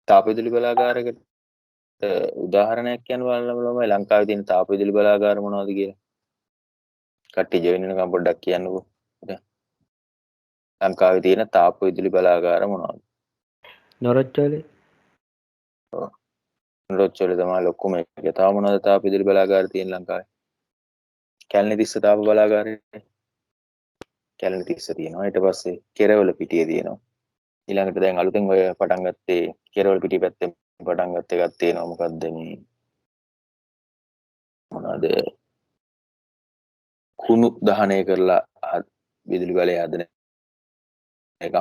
තාප විදුලි බලාගාරයකට උදාහරණයක් කියනවා ළමයි ලංකාවේ තියෙන තාප විදුලි බලාගාර මොනවද කියලා. කට්ටිය ජොයින් වෙනකම් පොඩ්ඩක් කියන්නකෝ. ලංකාවේ තියෙන තාප විදුලි බලාගාර මොනවද? නොරොච්චෝලේ. නොරොච්චෝලේ තමයි ලොකුම එක. තව මොනවද තාප විදුලි බලාගාර තියෙන ලංකාවේ? කැලණි තිස්ස තාප බලාගාරය. කැලණි තිස්ස තියෙනවා. ඊට පස්සේ කෙරවල පිටියේ තියෙනවා. ඊළඟට දැන් අලුතෙන් ඔය පටන් ගත්තේ කෙරවල පිටිය පැත්තේ පටන් ගත්ත එකක් තියෙනවා. මොකද්ද මේ මොනවාද කුණු දහනය කරලා විදුලි බලය හදන එක.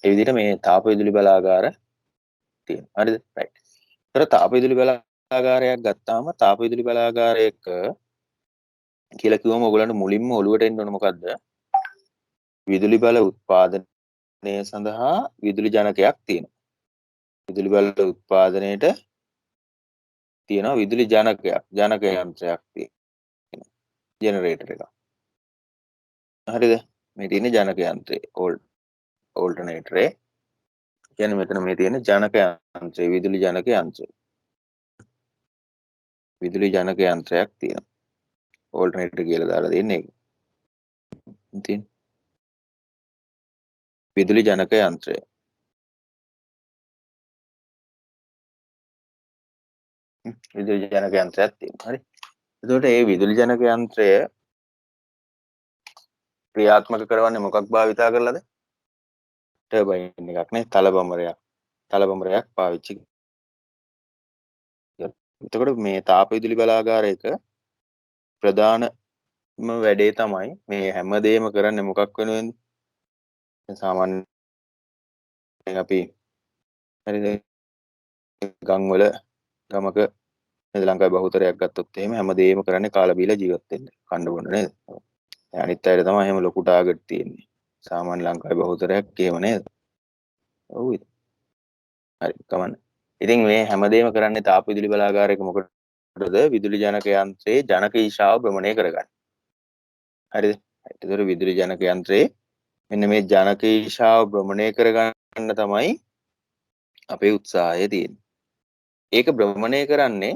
ඒ විදිහට මේ තාප විදුලි බලාගාර තියෙනවා. හරිද? රයිට්. ඒතර තාප විදුලි බලාගාරයක් ගත්තාම තාප විදුලි බලාගාරයක කියලා කිව්වම ඔයගලන්ට මුලින්ම ඔළුවට එන්න ඕන මොකද්ද? විදුලි බල උත්පාදනය සඳහා විදුලි ජනකයක් තියෙනවා. විදුලි බල උත්පාදනයේට තියෙනවා විදුලි ජනක යන්ත්‍රයක් තියෙනවා. ජෙනරේටර් එක. හරිද? මේ තියෙන ජනක යන්ත්‍රය ඕල්ටර්නේටරේ කියන්නේ මෙතන මේ තියෙන ජනක යන්ත්‍රය විදුලි ජනක යන්ත්‍රය. විදුලි ජනක යන්ත්‍රයක් තියෙනවා. ඕල්ටර්නේටර් කියලා දාලා දෙන්නේ ඒක. ඉතින් විදුලි ජනක යන්ත්‍රය. විදුලි ජනක යන්ත්‍රයක් තියෙනවා. හරි. එතකොට මේ විදුලි ජනක යන්ත්‍රය ක්‍රියාත්මක කරවන්නේ මොකක් භාවිතා කරලාද? ටර්බයින් එකක් නේ, තලබඹරයක් පාවිච්චි. එතකොට මේ තාප විදුලි බලාගාරයක ප්‍රධානම වැඩේ තමයි මේ හැමදේම කරන්නේ මොකක් වෙනුවෙන්ද? සාමාන්‍යයෙන් අපි හරිද ගම්වල ගමක ලංකාවේ බහුතරයක් ගත්තොත් එහෙම හැමදේම කරන්නේ කාලා බීලා ජීවත් වෙන්න. කන්න බොන්න නේද? අනිත් අයට තමයි එහෙම ලොකු ටාගට් තියෙන්නේ. සාමාන්‍ය ලංකාවේ බහුතරයක් එහෙම නේද? ඔව්. හරි කමන්න. ඉතින් මේ හැමදේම කරන්නේ තාප විදුලි බලාගාරයක මොකටද? විදුලි ජනක යන්ත්‍රයේ ජනක ඊශාව භ්‍රමණය කරගන්න. හරිද? ඒතර විදුලි ජනක යන්ත්‍රයේ මෙන්න මේ ජනක ඊශාව භ්‍රමණය කරගන්න තමයි අපේ උත්සාහය තියෙන්නේ. ඒක භ්‍රමණය කරන්නේ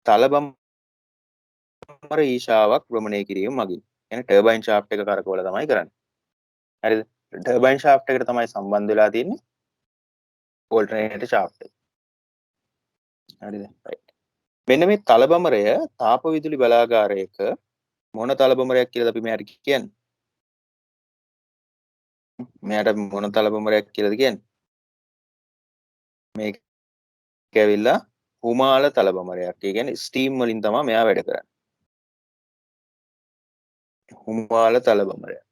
තලබම්බර ඊශාවක් භ්‍රමණය කිරීම මගින්. يعني ටර්බයින් ෂාෆ්ට් එක කරකවලා තමයි කරන්නේ. හරිද? ටර්බයින් ෂාෆ්ට් එකට තමයි සම්බන්ධ වෙලා තියෙන්නේ ඕල්ටර්නේටර් ෂාෆ්ට් එක. හරිද? රයිට්. මෙන්න මේ තලබමරය තාප විදුලි බලාගාරයක මොන තලබමරයක් කියලාද අපි මෙයාට කියන්නේ? මෙයාට මොන තලබමරයක් කියලාද කියන්නේ? මේක ඇවිල්ලා හුමාල තලබමරයක්. ඒ කියන්නේ ස්ටීම් වලින් තමයි මෙයා වැඩ කරන්නේ. හුමාල තලබමරයක්.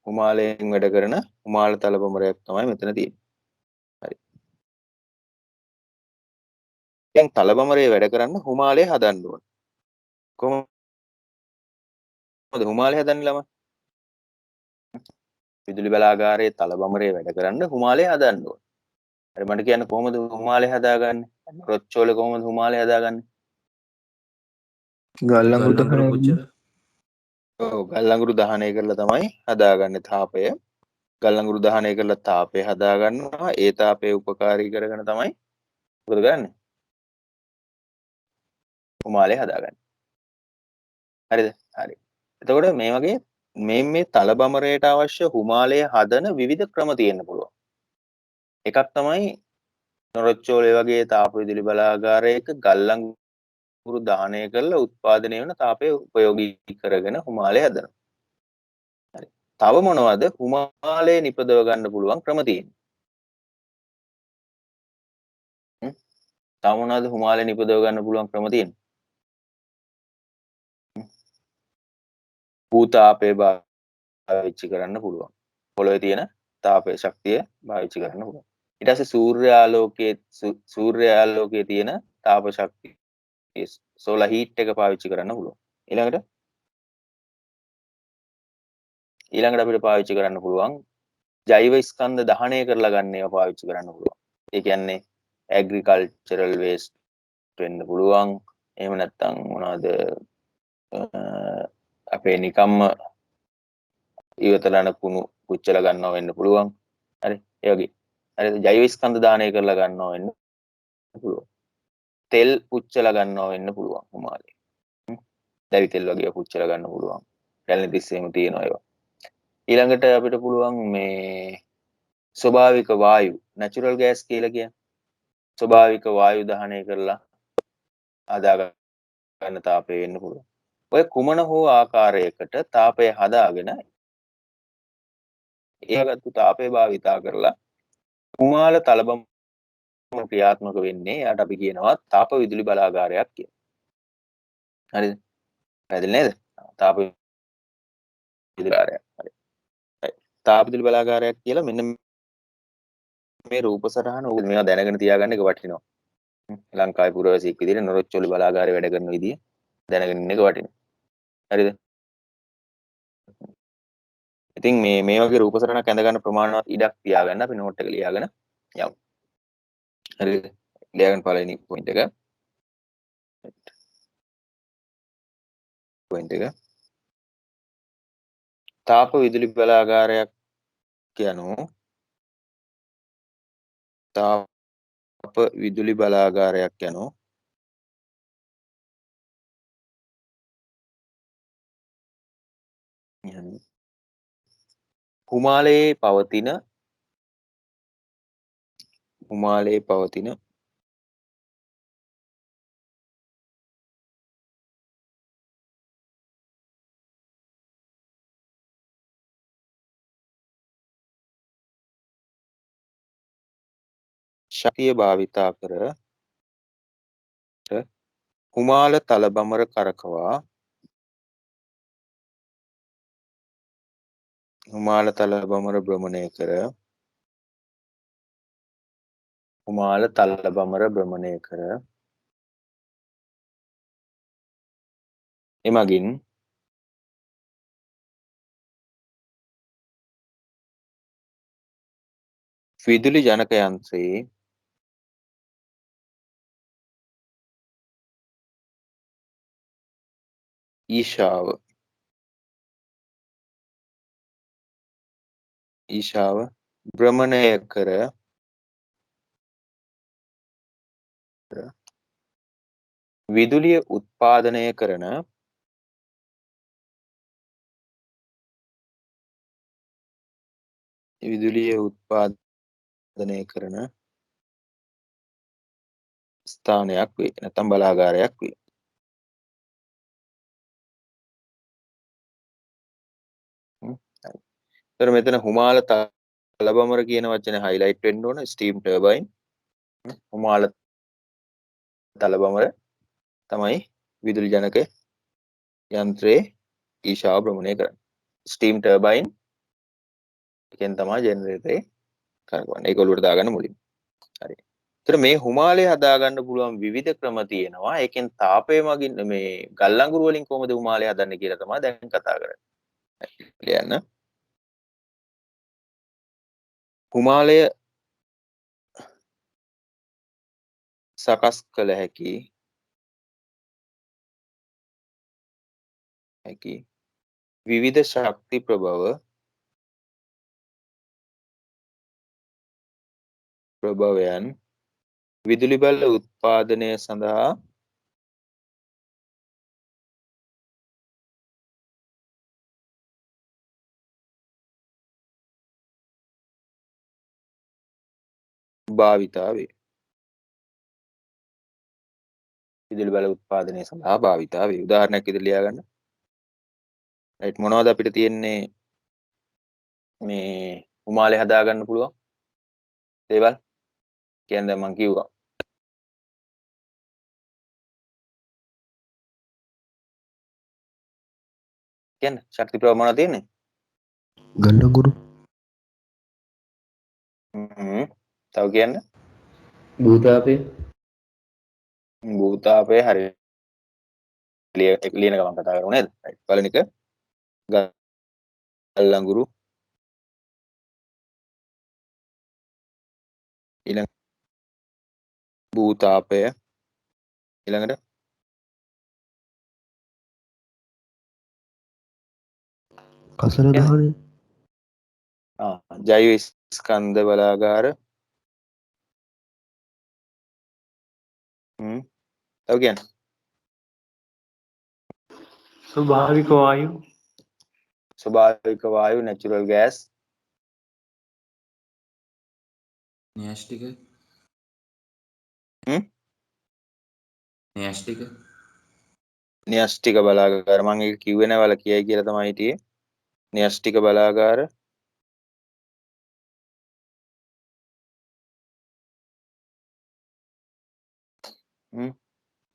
හුමාලයෙන් වැඩ කරන හුමාල තලබමරයක් තමයි මෙතන තියෙන්නේ. හරි. දැන් තලබමරේ වැඩ කරන්න හුමාලය හදන්න ඕන. කොහොමද හුමාලය හදන්නේ ළමයි? විදුලි බලාගාරයේ තලබමරේ වැඩ කරන්න හුමාලය හදන්න ඕන. හරි මට කියන්න කොහොමද හුමාලය හදාගන්නේ? රොච්චෝලේ කොහොමද හුමාලය හදාගන්නේ? ගල් අඟුරු දහනය. ඔව් ගල් අඟුරු දහනය කරලා තමයි හදාගන්නේ තාපය. ගල් අඟුරු දහනය කරලා තාපය හදාගන්නවා. ඒ තාපය උපකාරී කරගෙන තමයි මොකද කරන්නේ? හුමාලය හදාගන්නේ. හරිද? හරි. එතකොට මේ වගේ මේ තලබමරයට අවශ්‍ය හුමාලය හදන විවිධ ක්‍රම තියෙන්න පුළුවන්. එකක් තමයි නොරොච්චෝලේ වගේ තාප විදුලි බලාගාරයක ගල් අඟුරු දහනය කරලා උත්පාදනය වෙන තාපය උපයෝගී කරගෙන හුමාලය හදනවා. හරි. තව මොනවද හුමාලය නිපදව ගන්න පුළුවන් ක්‍රම තියෙන්නේ? තව මොනවද හුමාලය නිපදව ගන්න පුළුවන් ක්‍රම තියෙන්නේ? භූතාපය පාවිච්චි කරන්න පුළුවන්. පොළොවේ තියෙන තාපය ශක්තිය පාවිච්චි කරන්න පුළුවන්. ඊට පස්සේ සූර්යාලෝකයේ තියෙන තාප ශක්තිය සෝලාර් හීට් එක පාවිච්චි කරන්න පුළුවන්. ඊළඟට අපිට පාවිච්චි කරන්න පුළුවන් ජෛව ස්කන්ධ දහනය කරලා ගන්න ඒවා පාවිච්චි කරන්න පුළුවන්. ඒ කියන්නේ ඇග්‍රිකල්චරල් වේස්ට් වෙන්න පුළුවන්. එහෙම නැත්නම් මොනවද අපේ නිකම්ම ඉවතලන කුණු පුච්චලා ගන්නවා වෙන්න පුළුවන්. හරි ඒ වගේ. හරිද? ජෛව ස්කන්ධ දානය කරලා ගන්නවා වෙන්න පුළුවන්. තෙල් පුච්චලා ගන්නවා වෙන්න පුළුවන් හුමාලේ. දැවි තෙල් වගේ පුච්චලා ගන්න පුළුවන්. කැලණි තිස්සේම තියෙනවා ඒවා. ඊළඟට අපිට පුළුවන් මේ ස්වභාවික වායු නැචරල් ගෑස් කියලා කියන්නේ. ස්වභාවික වායු දහනය කරලා හදා ගන්න තාපය වෙන්න පුළුවන්. ඔය කුමන හෝ ආකාරයකට තාපය හදාගෙන ඒගත්තු තාපය භාවිතා කරලා කුමාල තලබම ක්‍රියාත්මක වෙන්නේ යාට අපි කියනවා තාප විදුලි බලාගාරයක් කියලා. හරිද? පැහැදිලි නේද? තාප විදුලි බලාගාරයක්. හරි. තාප විදුලි බලාගාරයක් කියලා මෙන්න මේ රූප සටහන ඕක මේවා දැනගෙන තියාගන්න එක වටිනවා. ලංකාවේ පුරවැසියෙක් විදිහට නොරොච්චෝලි බලාගාරේ වැඩ කරන විදිය දැනගෙන ඉන්න එක වටිනවා. හරිද? ඉතින් මේ වගේ රූප සටහනක් ඇඳ ගන්න ප්‍රමාණවත් ඉඩක් තියාගන්න අපි නෝට් එක ලියාගෙන යමු. හරිද? ලියාගන්න පළවෙනි පොයින්ට් එක. පොයින්ට් එක. තාප විදුලි බලාගාරයක් කියනු තාප විදුලි බලාගාරයක් යනු කුමාලයේ පවතින ශක්තිය භාවිතා කර කුමාල තලබමර කරකවා කුමාල තලබමර භ්‍රමණය කර එමගින් විදුලි ජනක යන්ත්‍රයේ ඊශාව භ්‍රමණය කර විදුලිය උත්පාදනය කරන ස්ථානයක් වේ. නැත්නම් බලාගාරයක් වේ. හරි. මෙතන හුමාල තලබමර කියන වචනේ highlight වෙන්න ඕන. steam turbine. හුමාල තලබමර තමයි විදුලි ජනක යන්ත්‍රයේ ඊශාව භ්‍රමණය කරන්නේ. steam turbine එකෙන් තමයි ජෙනරේටරේ කරකවන්නේ. ඒක ඔලුවට දාගන්න මුලින්. හරි. ඒතර මේ හුමාලය හදාගන්න පුළුවන් විවිධ ක්‍රම තියෙනවා. ඒකෙන් තාපය මගින් මේ ගල් අඟුරු වලින් කොහොමද හුමාලය හදන්නේ කියලා තමයි දැන් කතා කරන්නේ. ලියන්න. හුමාලය සකස් කළ හැකි විවිධ ශක්ති ප්‍රභවයන් විදුලි බල උත්පාදනය සඳහා භාවිතා වේ. විදුලි බල උත්පාදනය සඳහා භාවිතා වේ. උදාහරණයක් විදිහට ලියා ගන්න. රයිට් මොනවද අපිට තියෙන්නේ මේ හුමාලේ හදා ගන්න පුළුවන් දේවල් කියන්නේ මම කිව්වා. කියන්නේ ශක්ති ප්‍රමාණය තියෙන්නේ. ගල් අඟුරු. තව කියන්න. භූතාපය. භූතාපය හරි. ලියන ගමන් කතා කරමු නේද? රයිට්. පළවෙනි එක ගල් අඟුරු. ඊළඟ භූතාපය. ඊළඟට කසල දහනය. ජෛව ස්කන්ධ බලාගාර තව කියන්න. ස්වභාවික වායු ස්වභාවික වායු natural gas න්‍යෂ්ටික හ්ම් න්‍යෂ්ටික න්‍යෂ්ටික බලාගාර මම ඒක කිව්වේ නැහැ වල කියයි කියලා තමයි හිටියේ. න්‍යෂ්ටික බලාගාර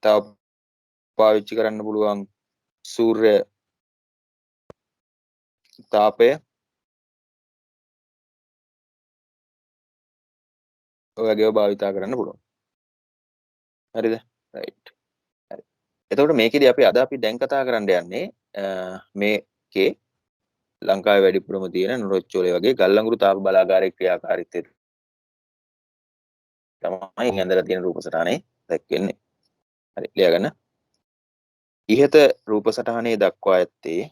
තව පාවිච්චි කරන්න පුළුවන් සූර්ය තාපය ඔය වගේව භාවිතා කරන්න පුළුවන්. හරිද? රයිට්. හරි. එතකොට මේකෙදි අපි දැන් කතා කරන්න යන්නේ මේකේ ලංකාවේ වැඩිපුරම තියෙන නොරොච්චෝලේ වගේ ගල්ලංගුරු තාප බලාගාරයේ ක්‍රියාකාරීත්වය තමයි ඇඳලා තියෙන රූප සටහනේ දැක්වෙන්නේ. හරි ලියාගන්න. ඉහත රූප සටහනේ දක්වා ඇත්තේ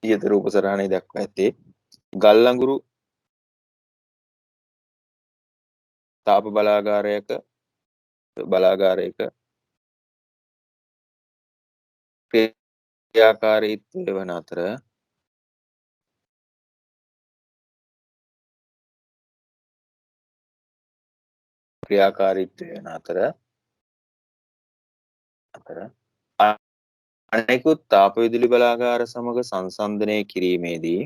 ඉහත රූප සටහනේ දක්වා ඇත්තේ ගල්ලංගුරු තාප බලාගාරයක ක්‍රියාකාරීත්වය වන අතර අනෙකුත් තාප විදුලි බලාගාර සමග සංසන්දනය කිරීමේදී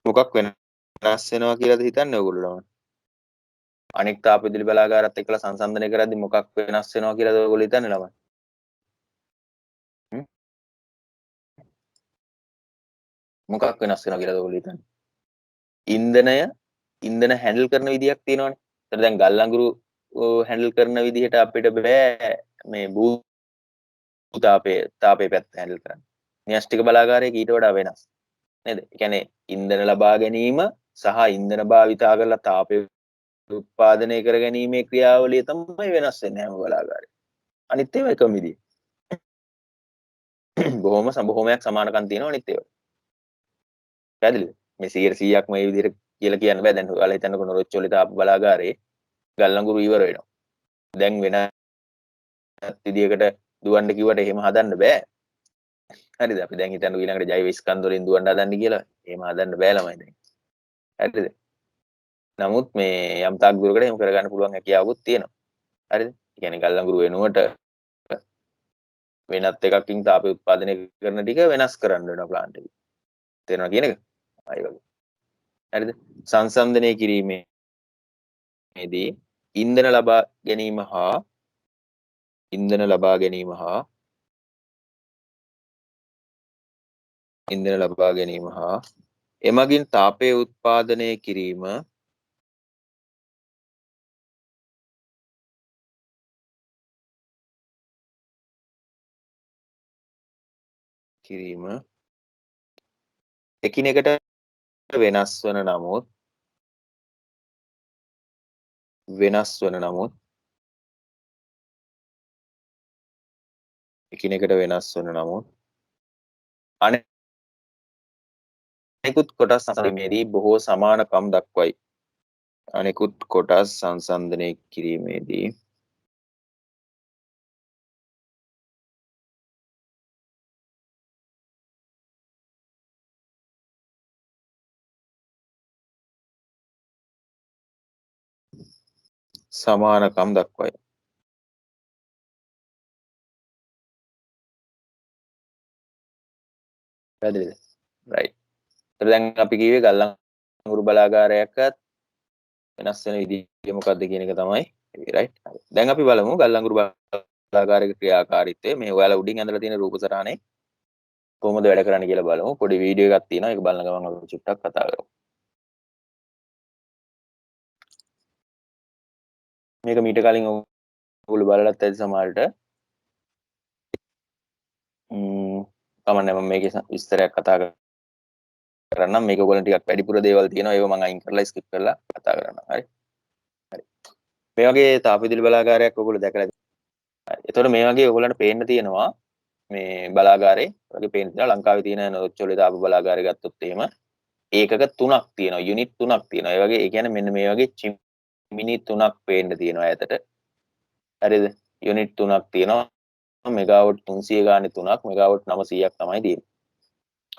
මොකක් වෙනස් වෙනවා කියලාද හිතන්නේ ඔයගොල්ලෝ? අනෙක් තාප විදුලි බලාගාරات එක්කලා සංසන්දනය කරද්දී මොකක් වෙනස් වෙනවා කියලාද ඔයගොල්ලෝ හිතන්නේ ළමයි? මොකක් වෙනස් වෙනවා කියලාද ඔයගොල්ලෝ හිතන්නේ? ඉන්ධන හැන්ඩල් කරන විදියක් තියෙනවනේ. ඒතර දැන් ගල්ලංගුරු හැන්ඩල් කරන විදිහට අපිට බෑ මේ තාපේ පැත්ත හැන්ඩල් කරන්න. න්‍යෂ්ටික බලාගාරයේ ඊට වඩා වෙනස්. නේද? ඒ කියන්නේ ඉන්ධන ලබා ගැනීම සහ ඉන්ධන භාවිතා කරලා තාපය උත්පාදනය කර ගැනීමේ ක්‍රියාවලිය තමයි වෙනස් වෙන්නේ හැම බලාගාරේ. අනිත් ඒවා එකම විදිය. බොහොමයක් සමානකම් තියෙනවා අනිත් ඒවා. පැහැදිලිද? මේ 100%ක්ම මේ විදිහට කියලා කියන්න බෑ. දැන් ඔයාලා හිතන්නකො නොරොච්චෝලේ තාප බලාගාරේ ගල්ලංගුරු ඉවර වෙනවා. දැන් වෙන විදියකට දුවන්න කිව්වට එහෙම හදන්න බෑ. හරිද? අපි දැන් හිතන්නකො ඊළඟට ජෛව ස්කන්ධ වලින් දුවන්න හදන්න කියලා. එහෙම හදන්න බෑ ළමයි දැන්. හරිද? නමුත් මේ යම් තාක් දුරකට එහෙම කරගන්න පුළුවන් හැකියාවකුත් තියෙනවා. හරිද? ඒ කියන්නේ ගල්ලංගුරු වෙනුවට වෙනත් එකකින් තාපය උත්පාදනය කරන ටික වෙනස් කරන්න වෙනවා ප්ලාන්ට් එකේ. තේරෙනවා කියන එක? අය වගේ. හරිද? සංසන්දනය කිරීමේදී ඉන්ධන ලබා ගැනීම හා එමගින් තාපය උත්පාදනය කිරීම එකිනෙකට වෙනස් වන නමුත් අනෙකුත් කොටස් සංසන්දනයේදී බොහෝ සමානකම් දක්වයි. අනෙකුත් කොටස් සංසන්දනය කිරීමේදී සමානකම් දක්වයි. පැහැදිලිද? රයිට්. ඒතර දැන් අපි කිව්වේ ගල්ලංගුරු බලාගාරයකත් වෙනස් වෙන විදිය මොකක්ද කියන එක තමයි. රයිට්. දැන් අපි බලමු ගල්ලංගුරු බලාගාරයක ක්‍රියාකාරීත්වය මේ ඔයාලා උඩින් ඇඳලා තියෙන රූප සටහනේ කොහොමද වැඩ කරන්නේ කියලා බලමු. පොඩි වීඩියෝ එකක් තියෙනවා. ඒක බලන ගමන් අපි චුට්ටක් කතා කරමු. මේක මීට කලින් ඔයගොල්ලෝ බලලත් ඇති සමහරට. කමන්නේ මම මේකේ විස්තරයක් කතා කරන්නම්. මේක ඔයගොල්ලෝ ටිකක් වැඩිපුර දේවල් තියෙනවා. ඒක මම අයින් කරලා ස්කිප් කරලා කතා කරන්නම්. හරි. මේ වගේ තාප විදුලි බලාගාරයක් ඔයගොල්ලෝ දැකලා තියෙනවා. එතකොට මේ වගේ ඔයගොල්ලන්ට පේන්න තියෙනවා මේ බලාගාරේ වගේ පේන්න තියෙනවා. ලංකාවේ තියෙන නොරොච්චෝලේ තාප බලාගාරය ගත්තොත් එහෙම ඒකක 3ක් තියෙනවා. යුනිට් 3ක් තියෙනවා. ඒ වගේ ඒ කියන්නේ මෙන්න මේ වගේ චිමිනි 3ක් පේන්න තියෙනවා ඈතට. හරිද? යුනිට් 3ක් තියෙනවා. මෙගාවොට් 300 ගානේ 3ක් මෙගාවොට් 900ක් තමයි තියෙන්නේ.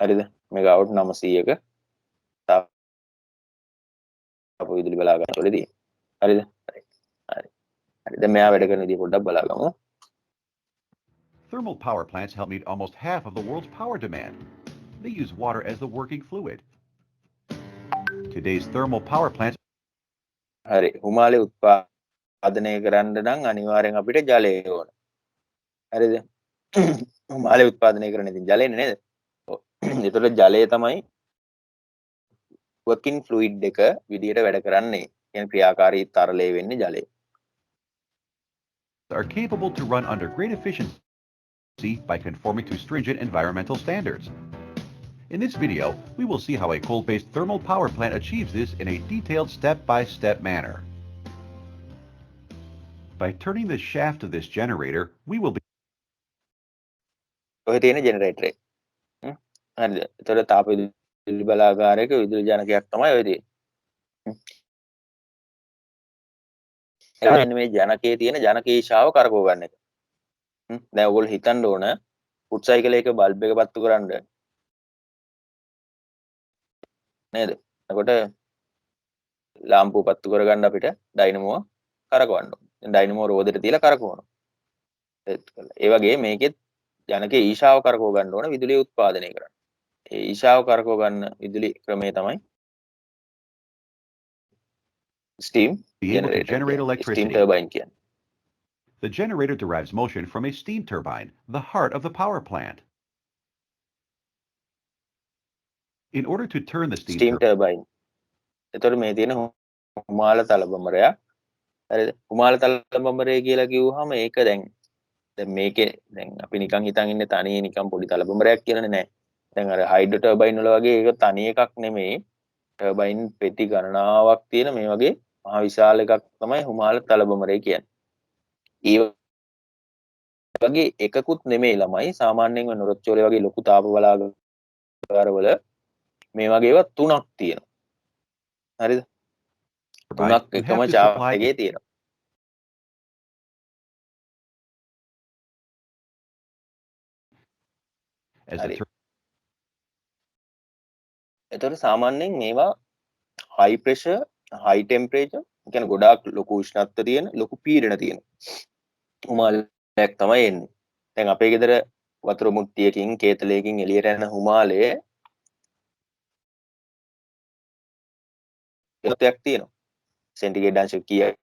හරිද? මෙගාවොට් 900ක තාප විදුලි බලාගාර වලදී. හරිද? හරි. හරි. දැන් මෙයා වැඩ කරන විදිහ පොඩ්ඩක් බලාගමු. Thermal power plants help meet almost half of the world's power demand. They use water as the working fluid. Today's thermal power plants හරි. හුමාලේ උත්පාදනය කරන්න නම් අනිවාර්යෙන් අපිට ජලය ඕන. හරිද? හුමාලේ උත්පාදනය කරන ඉතින් ජලයනේ නේද? ඔව්. ඒතකොට ජලය තමයි working fluid එක විදියට වැඩ කරන්නේ. කියන්නේ ක්‍රියාකාරී තරලය වෙන්නේ ජලය. are capable to run under great efficiency by conforming to stringent environmental standards. In this video, we will see how a coal-based thermal power plant achieves this in a detailed step-by-step manner. By turning the shaft of this generator, we will be ඔය තියෙන generator එක. හරිද? ඒතකොට තාප විදුලි බලාගාරයක විදුලි ජනකයක් තමයි ඔය තියෙන්නේ. එතකොට මේ ජනකයේ තියෙන ජනකීශාව කරකව ගන්න එක. දැන් ඔයගොල්ලෝ හිතන්න ඕන ෆුට් සයිකල් එකේ බල්බ් එක පත්තු කරන්න නේද? එතකොට ලාම්පුව පත්තු කරගන්න අපිට ඩයිනමෝව කරකවන්න ඕන. දැන් ඩයිනමෝව රෝදෙට තියලා කරකවනවා. ඒ වගේ මේකෙත් ජනකයේ ඊශාව කරකව ගන්න ඕන විදුලිය උත්පාදනය කරන්න. ඒ ඊශාව කරකව ගන්න විදුලි ක්‍රමය තමයි steam able to generator generate කියන්නේ. steam electricity. turbine කියන්නේ. The generator derives motion from a steam turbine, the heart of the power plant. In order to turn the steam steam turbine. එතකොට මේ තියෙන හුමාල තලබඹරයක්. හරිද? හුමාල තලබඹරය කියලා කිව්වහම ඒක දැන් මේකේ දැන් අපි නිකන් හිතන් ඉන්නේ තනියේ නිකන් පොඩි තලබඹරයක් කියලානේ නෑ. දැන් අර හයිඩ්‍රෝ ටර්බයින් වල වගේ ඒක තනි එකක් නෙමෙයි. ටර්බයින් පෙති ගණනාවක් තියෙන මේ වගේ මහ විශාල එකක් තමයි හුමාල තලබඹරය කියන්නේ. ඒ වගේ එකකුත් නෙමෙයි ළමයි සාමාන්‍යයෙන් නොරොච්චෝලේ වගේ ලොකු තාප බලාගාරවල මේ වගේ ඒවා තුනක් තියෙනවා. හරිද? turbine, තුනක් you එකම have to ඡාප supply එකේ තියෙනවා. as the හරි. tur- එතකොට සාමාන්‍යයෙන් මේවා high pressure, high temperature, කියන්නේ ගොඩාක් ලොකු උෂ්ණත්ව තියෙන, ලොකු පීඩන තියෙන හුමාලයක් තමයි එන්නේ. දැන් අපේ ගෙදර වතුර මුට්ටියකින්, කේතලයකින් එළියට යන හුමාලය එකක් තියෙනවා. සෙන්ටිග්‍රේඩ් අංශ කීයද?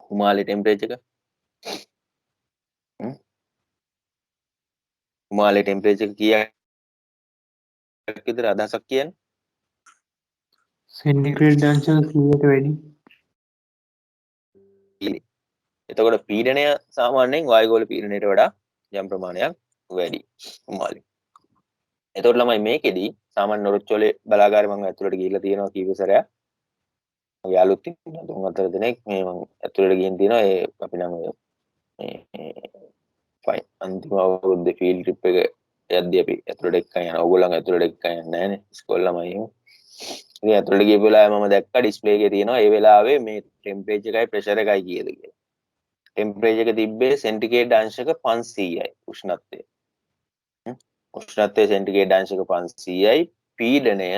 හුමාලේ ටෙම්පරේචර් එක. හුමාලේ ටෙම්පරේචර් කීයක් විතර අදහසක් කියන්නේ? සෙන්ටිග්‍රේඩ් අංශ 100ට වැඩි. එතකොට පීඩනය සාමාන්‍යයෙන් වායුගෝල පීඩනයට වඩා යම් ප්‍රමාණයක් වැඩි හුමාලේ. එතකොට ළමයි මේකෙදි සාමාන්‍ය නොරොච්චෝලේ බලාගාරේ මම ඇතුළට ගිහිල්ලා තියෙනවා කීප සැරයක්. මගේ යාළුවෝ ඉන්නවා 3-4 දෙනෙක් මේ මම ඇතුළට ගිහින් තියෙනවා ඒ අපි නම් මේ ෆයින් අන්තිම අවුරුද්දේ ෆීල්ඩ් ට්‍රිප් එක යද්දී අපි ඇතුළට එක්කන් යනවා. ඕගොල්ලන් ඇතුළට එක්කන් යන්නේ නැහනේ. ඉස්කෝල ළමයි එහෙම. ඉතින් ඇතුළට ගියපු වෙලාවේ මම දැක්කා ඩිස්ප්ලේ එකේ තියෙනවා ඒ වෙලාවේ මේ ටෙම්පරේචර් එකයි ප්‍රෙෂර් එකයි කීයද කියලා. ටෙම්පරේචර් එක තිබ්බේ සෙන්ටිග්‍රේඩ් අංශක 500යි උෂ්ණත්වය. උෂ්ණත්වය සෙන්ටිග්‍රේඩ් අංශක 500යි පීඩනය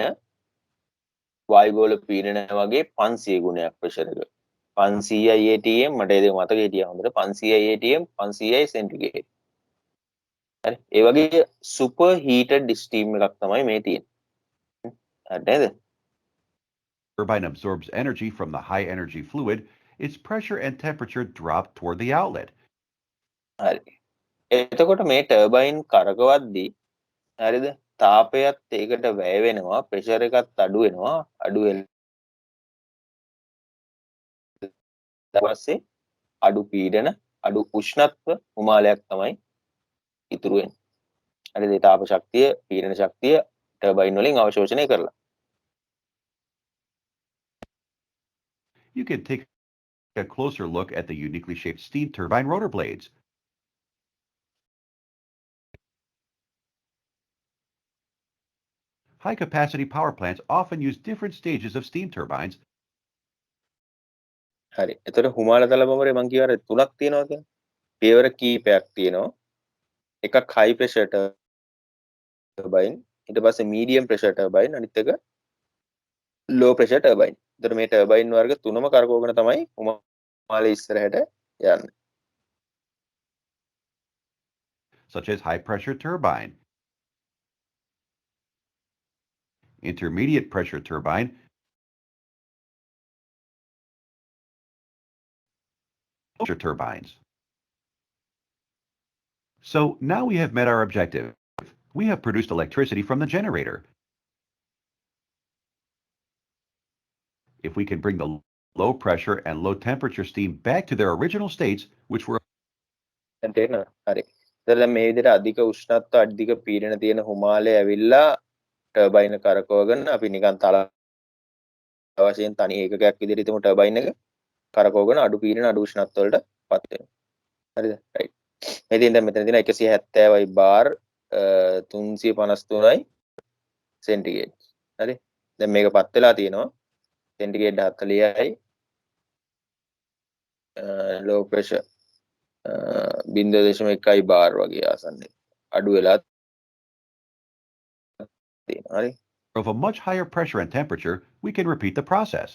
වායුගෝල පීඩනය වගේ 500 ගුණයක් ප්‍රෙෂර් එක. 500යි atm මට ඒක මතක හිටියා හොඳට 500යි atm 500යි සෙන්ටිග්‍රේඩ්. හරි ඒ වගේ සුපර් හීටඩ් ස්ටීම් එකක් තමයි මේ තියෙන්නේ. හරි නේද? turbine absorbs energy from the high energy fluid, its pressure and temperature drop toward the outlet. හරි. එතකොට මේ ටර්බයින් කරකවද්දී හරිද? තාපයත් ඒකට වැය වෙනවා, ප්‍රෙෂර් එකත් අඩු වෙනවා. අඩු වෙලා ඊපස්සේ අඩු පීඩන, අඩු උෂ්ණත්ව හුමාලයක් තමයි ඉතුරු වෙන්නේ. හරිද? ඒ තාප ශක්තිය, පීඩන ශක්තිය ටර්බයින් වලින් අවශෝෂණය කරලා. You can take a closer look at the uniquely shaped steam turbine rotor blades. High-capacity power plants often use different stages of steam turbines. හරි. එතකොට හුමාල තල බඹරේ මම කියවර තුනක් තියෙනවා කියලා. පියවර කීපයක් තියෙනවා. එකක් high pressure turbine, ඊට පස්සේ medium pressure turbine, අනිත් එක low pressure turbine. එතකොට මේ turbine වර්ග තුනම කරකවගෙන තමයි හුමාලේ ඉස්සරහට යන්නේ. Such as high-pressure turbine, intermediate pressure turbine, pressure turbines. So now we have met our objective. We have produced electricity from the generator. If we can bring the low pressure and low temperature steam back to their original states, which were දැන් තේරෙනවද? හරි. එතකොට දැන් මේ විදිහට අධික උෂ්ණත්ව අධික පීඩන තියෙන හුමාලේ ඇවිල්ලා ටර්බයින් කරකවගෙන අපි නිකන් තල වශයෙන් තනි ඒකකයක් විදිහට හිතමු ටර්බයින් එක කරකවගෙන අඩු පීඩන අඩු උෂ්ණත්ව වලට පත් වෙනවා. හරිද? රයිට්. මේ තියෙන දැන් මෙතන තියෙන 170යි බාර් 353යි සෙන්ටිග්‍රේඩ්. හරි. දැන් මේක පත් වෙලා තියෙනවා සෙන්ටිග්‍රේඩ් 40යි low pressure 0.1යි බාර් වගේ ආසන්නේ අඩු වෙලා තියෙනවා. හරි. of a much higher pressure and temperature, we can repeat the process.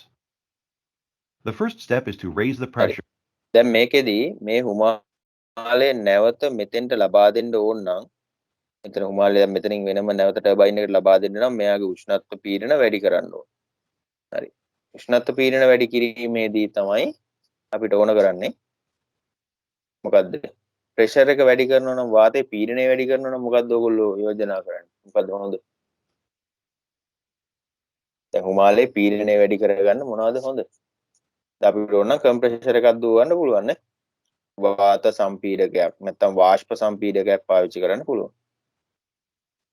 The first step is to raise the pressure. දැන් මේකෙදී මේ හුමාලේ නැවත මෙතෙන්ට ලබා දෙන්න ඕන නම් මෙතන හුමාලේ දැන් මෙතනින් වෙනම නැවත ටර්බයින් එකට ලබා දෙන්න නම් මෙයාගේ උෂ්ණත්ව පීඩන වැඩි කරන්න ඕන. හරි. උෂ්ණත්ව පීඩන වැඩි කිරීමේදී තමයි අපිට ඕන කරන්නේ මොකද්ද? ප්‍රෙෂර් එක වැඩි කරනවා නම් වාතයේ පීඩනය වැඩි කරනවා නම් මොකද්ද ඔයගොල්ලෝ යෝජනා කරන්නේ? මොකද්ද හොඳ? දැන් හුමාලේ පීඩනය වැඩි කරගන්න මොනවද හොඳ? අපිට ඕන නම් කම්ප්‍රෙසර් එකක් දුවන්න පුළුවන් නේ. වාත සම්පීඩකයක් නැත්නම් වාෂ්ප සම්පීඩකයක් පාවිච්චි කරන්න පුළුවන්.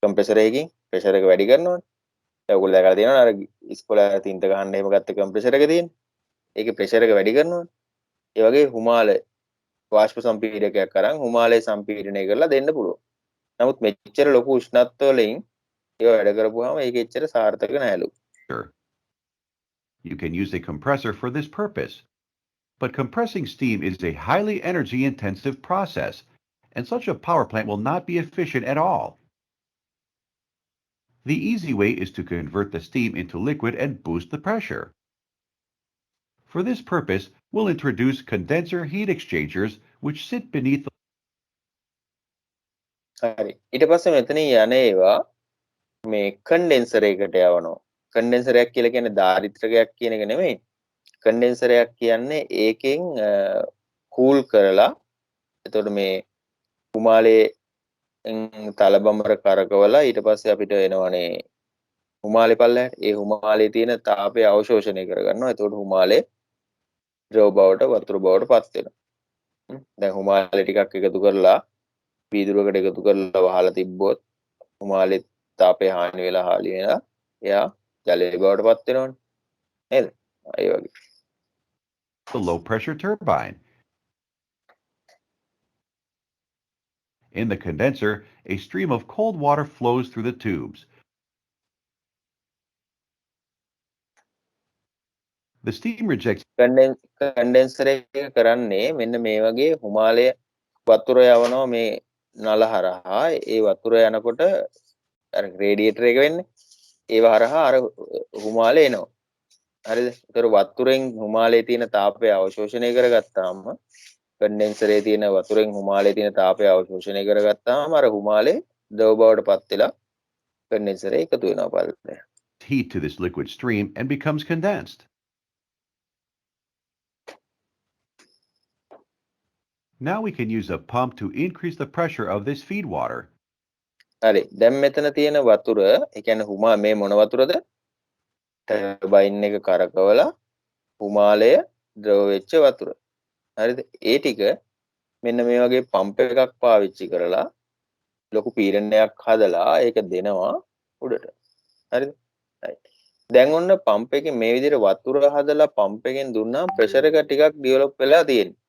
කම්ප්‍රෙසර් එකකින් ප්‍රෙෂර් එක වැඩි කරනවනේ. දැන් ඔයගොල්ලෝ දැකලා තියෙනවනේ අර ඉස්කෝලේ තින්ත ගහන්න එහෙම ගත්ත කම්ප්‍රෙසර් එක තියෙන්නේ. ඒකේ ප්‍රෙෂර් එක වැඩි කරනවනේ. ඒ වගේ හුමාලේ වාෂ්ප සම්පීඩකයක් අරන් හුමාලේ සම්පීඩනය කරලා දෙන්න පුළුවන්. නමුත් මෙච්චර ලොකු උෂ්ණත්ව වලින් ඒව වැඩ කරපුවාම ඒක එච්චර සාර්ථක නැහැලු. You can use a compressor for this purpose. But compressing steam is a highly energy-intensive process, and such a power plant will not be efficient at all. The easy way is to convert the steam into liquid and boost the pressure. For this purpose, we'll introduce condenser heat exchangers which sit beneath the හරි. ඊට පස්සේ මෙතනින් යන ඒවා මේ condenser එකකට යවනවා. Condenser එකක් කියලා කියන්නේ ධාරිත්‍රකයක් කියන එක නෙමෙයි. කන්ඩෙන්සර් එකක් කියන්නේ ඒකෙන් කූල් කරලා එතකොට මේ හුමාලේ තලබඹර කරකවලා ඊට පස්සේ අපිට එනවනේ හුමාලේ පල්ලයට. ඒ හුමාලේ තියෙන තාපය අවශෝෂණය කරගන්නවා. එතකොට හුමාලේ ද්‍රව බවට වතුර බවට පත් වෙනවා. දැන් හුමාලේ ටිකක් එකතු කරලා වීදුරුවකට එකතු කරලා වහලා තිබ්බොත් හුමාලේ තාපය හානි වෙලා හාලි වෙලා එයා ජලයේ බවට පත් වෙනවනේ. නේද? ඒ වගේ. low pressure turbine. In the condenser, a stream of cold water flows through the tubes. The steam rejects condenser එක කරන්නේ මෙන්න මේ වගේ හුමාලය වතුර යවනවා මේ නල හරහා. ඒ වතුර යනකොට අර රේඩියේටර් එක වෙන්නේ ඒව හරහා අර හුමාලේ එනවා. හරිද? ඒතර වතුරෙන් හුමාලේ තියෙන තාපය අවශෝෂණය කරගත්තාම කන්ඩෙන්සරේ තියෙන වතුරෙන් හුමාලේ තියෙන තාපය අවශෝෂණය කරගත්තාම අර හුමාලේ ද්‍රව බවට පත් වෙලා කන්ඩෙන්සරේ එකතු වෙනවා පල්ලේ. heat to this liquid stream and becomes condensed. Now we can use a pump to increase the pressure of this feed water. හරි. දැන් මෙතන තියෙන වතුර, ඒ කියන්නේ හුමා මේ මොන වතුරද? ටර්බයින් එක කරකවලා හුමාලය ද්‍රව වෙච්ච වතුර. හරිද? ඒ ටික මෙන්න මේ වගේ පම්ප් එකක් පාවිච්චි කරලා ලොකු පීඩනයක් හදලා ඒක දෙනවා උඩට. හරිද? right. දැන් ඔන්න පම්ප් එකේ මේ විදිහට වතුර හදලා පම්ප් එකෙන් දුන්නා ප්‍රෙෂර් එක ටිකක් ඩෙවලොප් වෙලා තියෙනවා.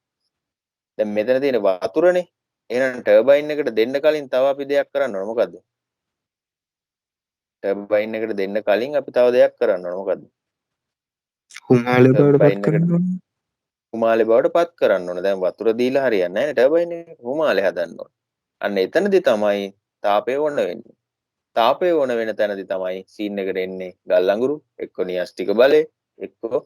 දැන් මෙතන තියෙන වතුරනේ. එහෙනම් ටර්බයින් එකට දෙන්න කලින් තව අපි දෙයක් කරන්න ඕන. මොකද්ද? ටර්බයින් එකට දෙන්න කලින් අපි තව දෙයක් කරන්න ඕන. මොකද්ද? හුමාලේ බවට පත් ටර්බයින් එකට කරන්න ඕනේ. හුමාලේ බවට පත් කරන්න ඕන. දැන් වතුර දීලා හරියන්නේ නැහැ නේ ටර්බයින් එක. හුමාලේ හදන්න ඕන. අන්න එතනදි තමයි තාපය ඕන වෙන්නේ. තාපය ඕන වෙන තැනදි තමයි සීන් එකට එන්නේ ගල් අඟුරු, එක්ක න්‍යෂ්ටික බලය, එක්ක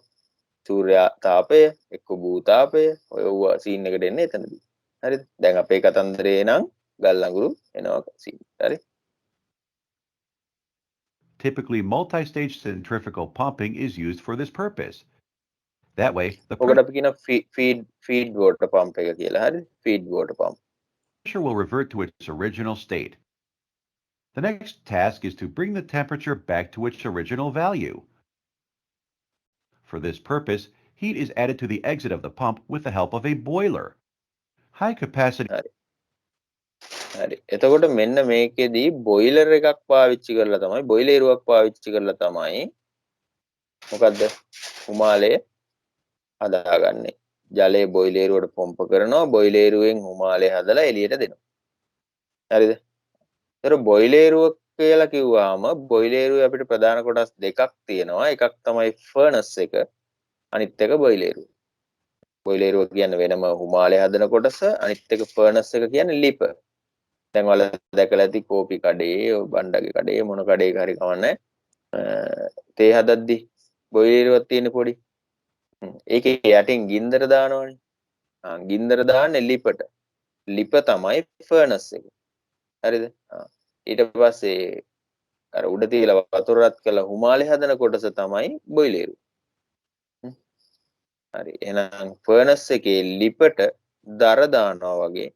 සූර්යා තාපය, එක්ක භූතාපය. ඔය සීන් එකට එන්නේ එතනදි. හරිද? දැන් අපේ කතන්දරේ නම් ගල් අඟුරු එනවා සීන්. හරි? Typically, multi-stage centrifugal pumping is used for this purpose. That way, the ඔකට අපි කියන feed water pump එක කියලා. හරි? feed water pump. pressure will revert to its original state. The next task is to bring the temperature back to its original value. For this purpose, heat is added to the exit of the pump with the help of a boiler. High capacity හරි. එතකොට මෙන්න මේකෙදි boiler එකක් පාවිච්චි කරලා තමයි බොයිලරයක් පාවිච්චි කරලා තමයි මොකද්ද? හුමාලය හදාගන්නේ. ජලය බොයිලරුවට පොම්ප කරනවා. බොයිලරුවෙන් හුමාලය හදලා එළියට දෙනවා. හරිද? ඒතර බොයිලරුව කියලා කිව්වම බොයිලරුවේ අපිට ප්‍රධාන කොටස් දෙකක් තියෙනවා. එකක් තමයි ෆර්නස් එක. අනිත් එක බොයිලරුව. බොයිලරුව කියන්නේ වෙනම හුමාලය හදන කොටස. අනිත් එක ෆර්නස් එක කියන්නේ ලිප. දැන් වල දැකලා ඇති කෝපි කඩේ, බණ්ඩගේ කඩේ මොන කඩේක හරි කවන්නේ. තේ හදද්දි බොයිලරුවක් තියෙන පොඩි. ඒකේ යටින් ගින්දර දානවනේ. ගින්දර දාන්නේ ලිපට. ලිප තමයි ෆර්නස් එක. හරිද? ඊට පස්සේ අර උඩ තියලා වතුර රත් කරලා හුමාලේ හදන කොටස තමයි බොයිලරුව. හරි. එහෙනම් ෆර්නස් එකේ ලිපට දර දානවා වගේ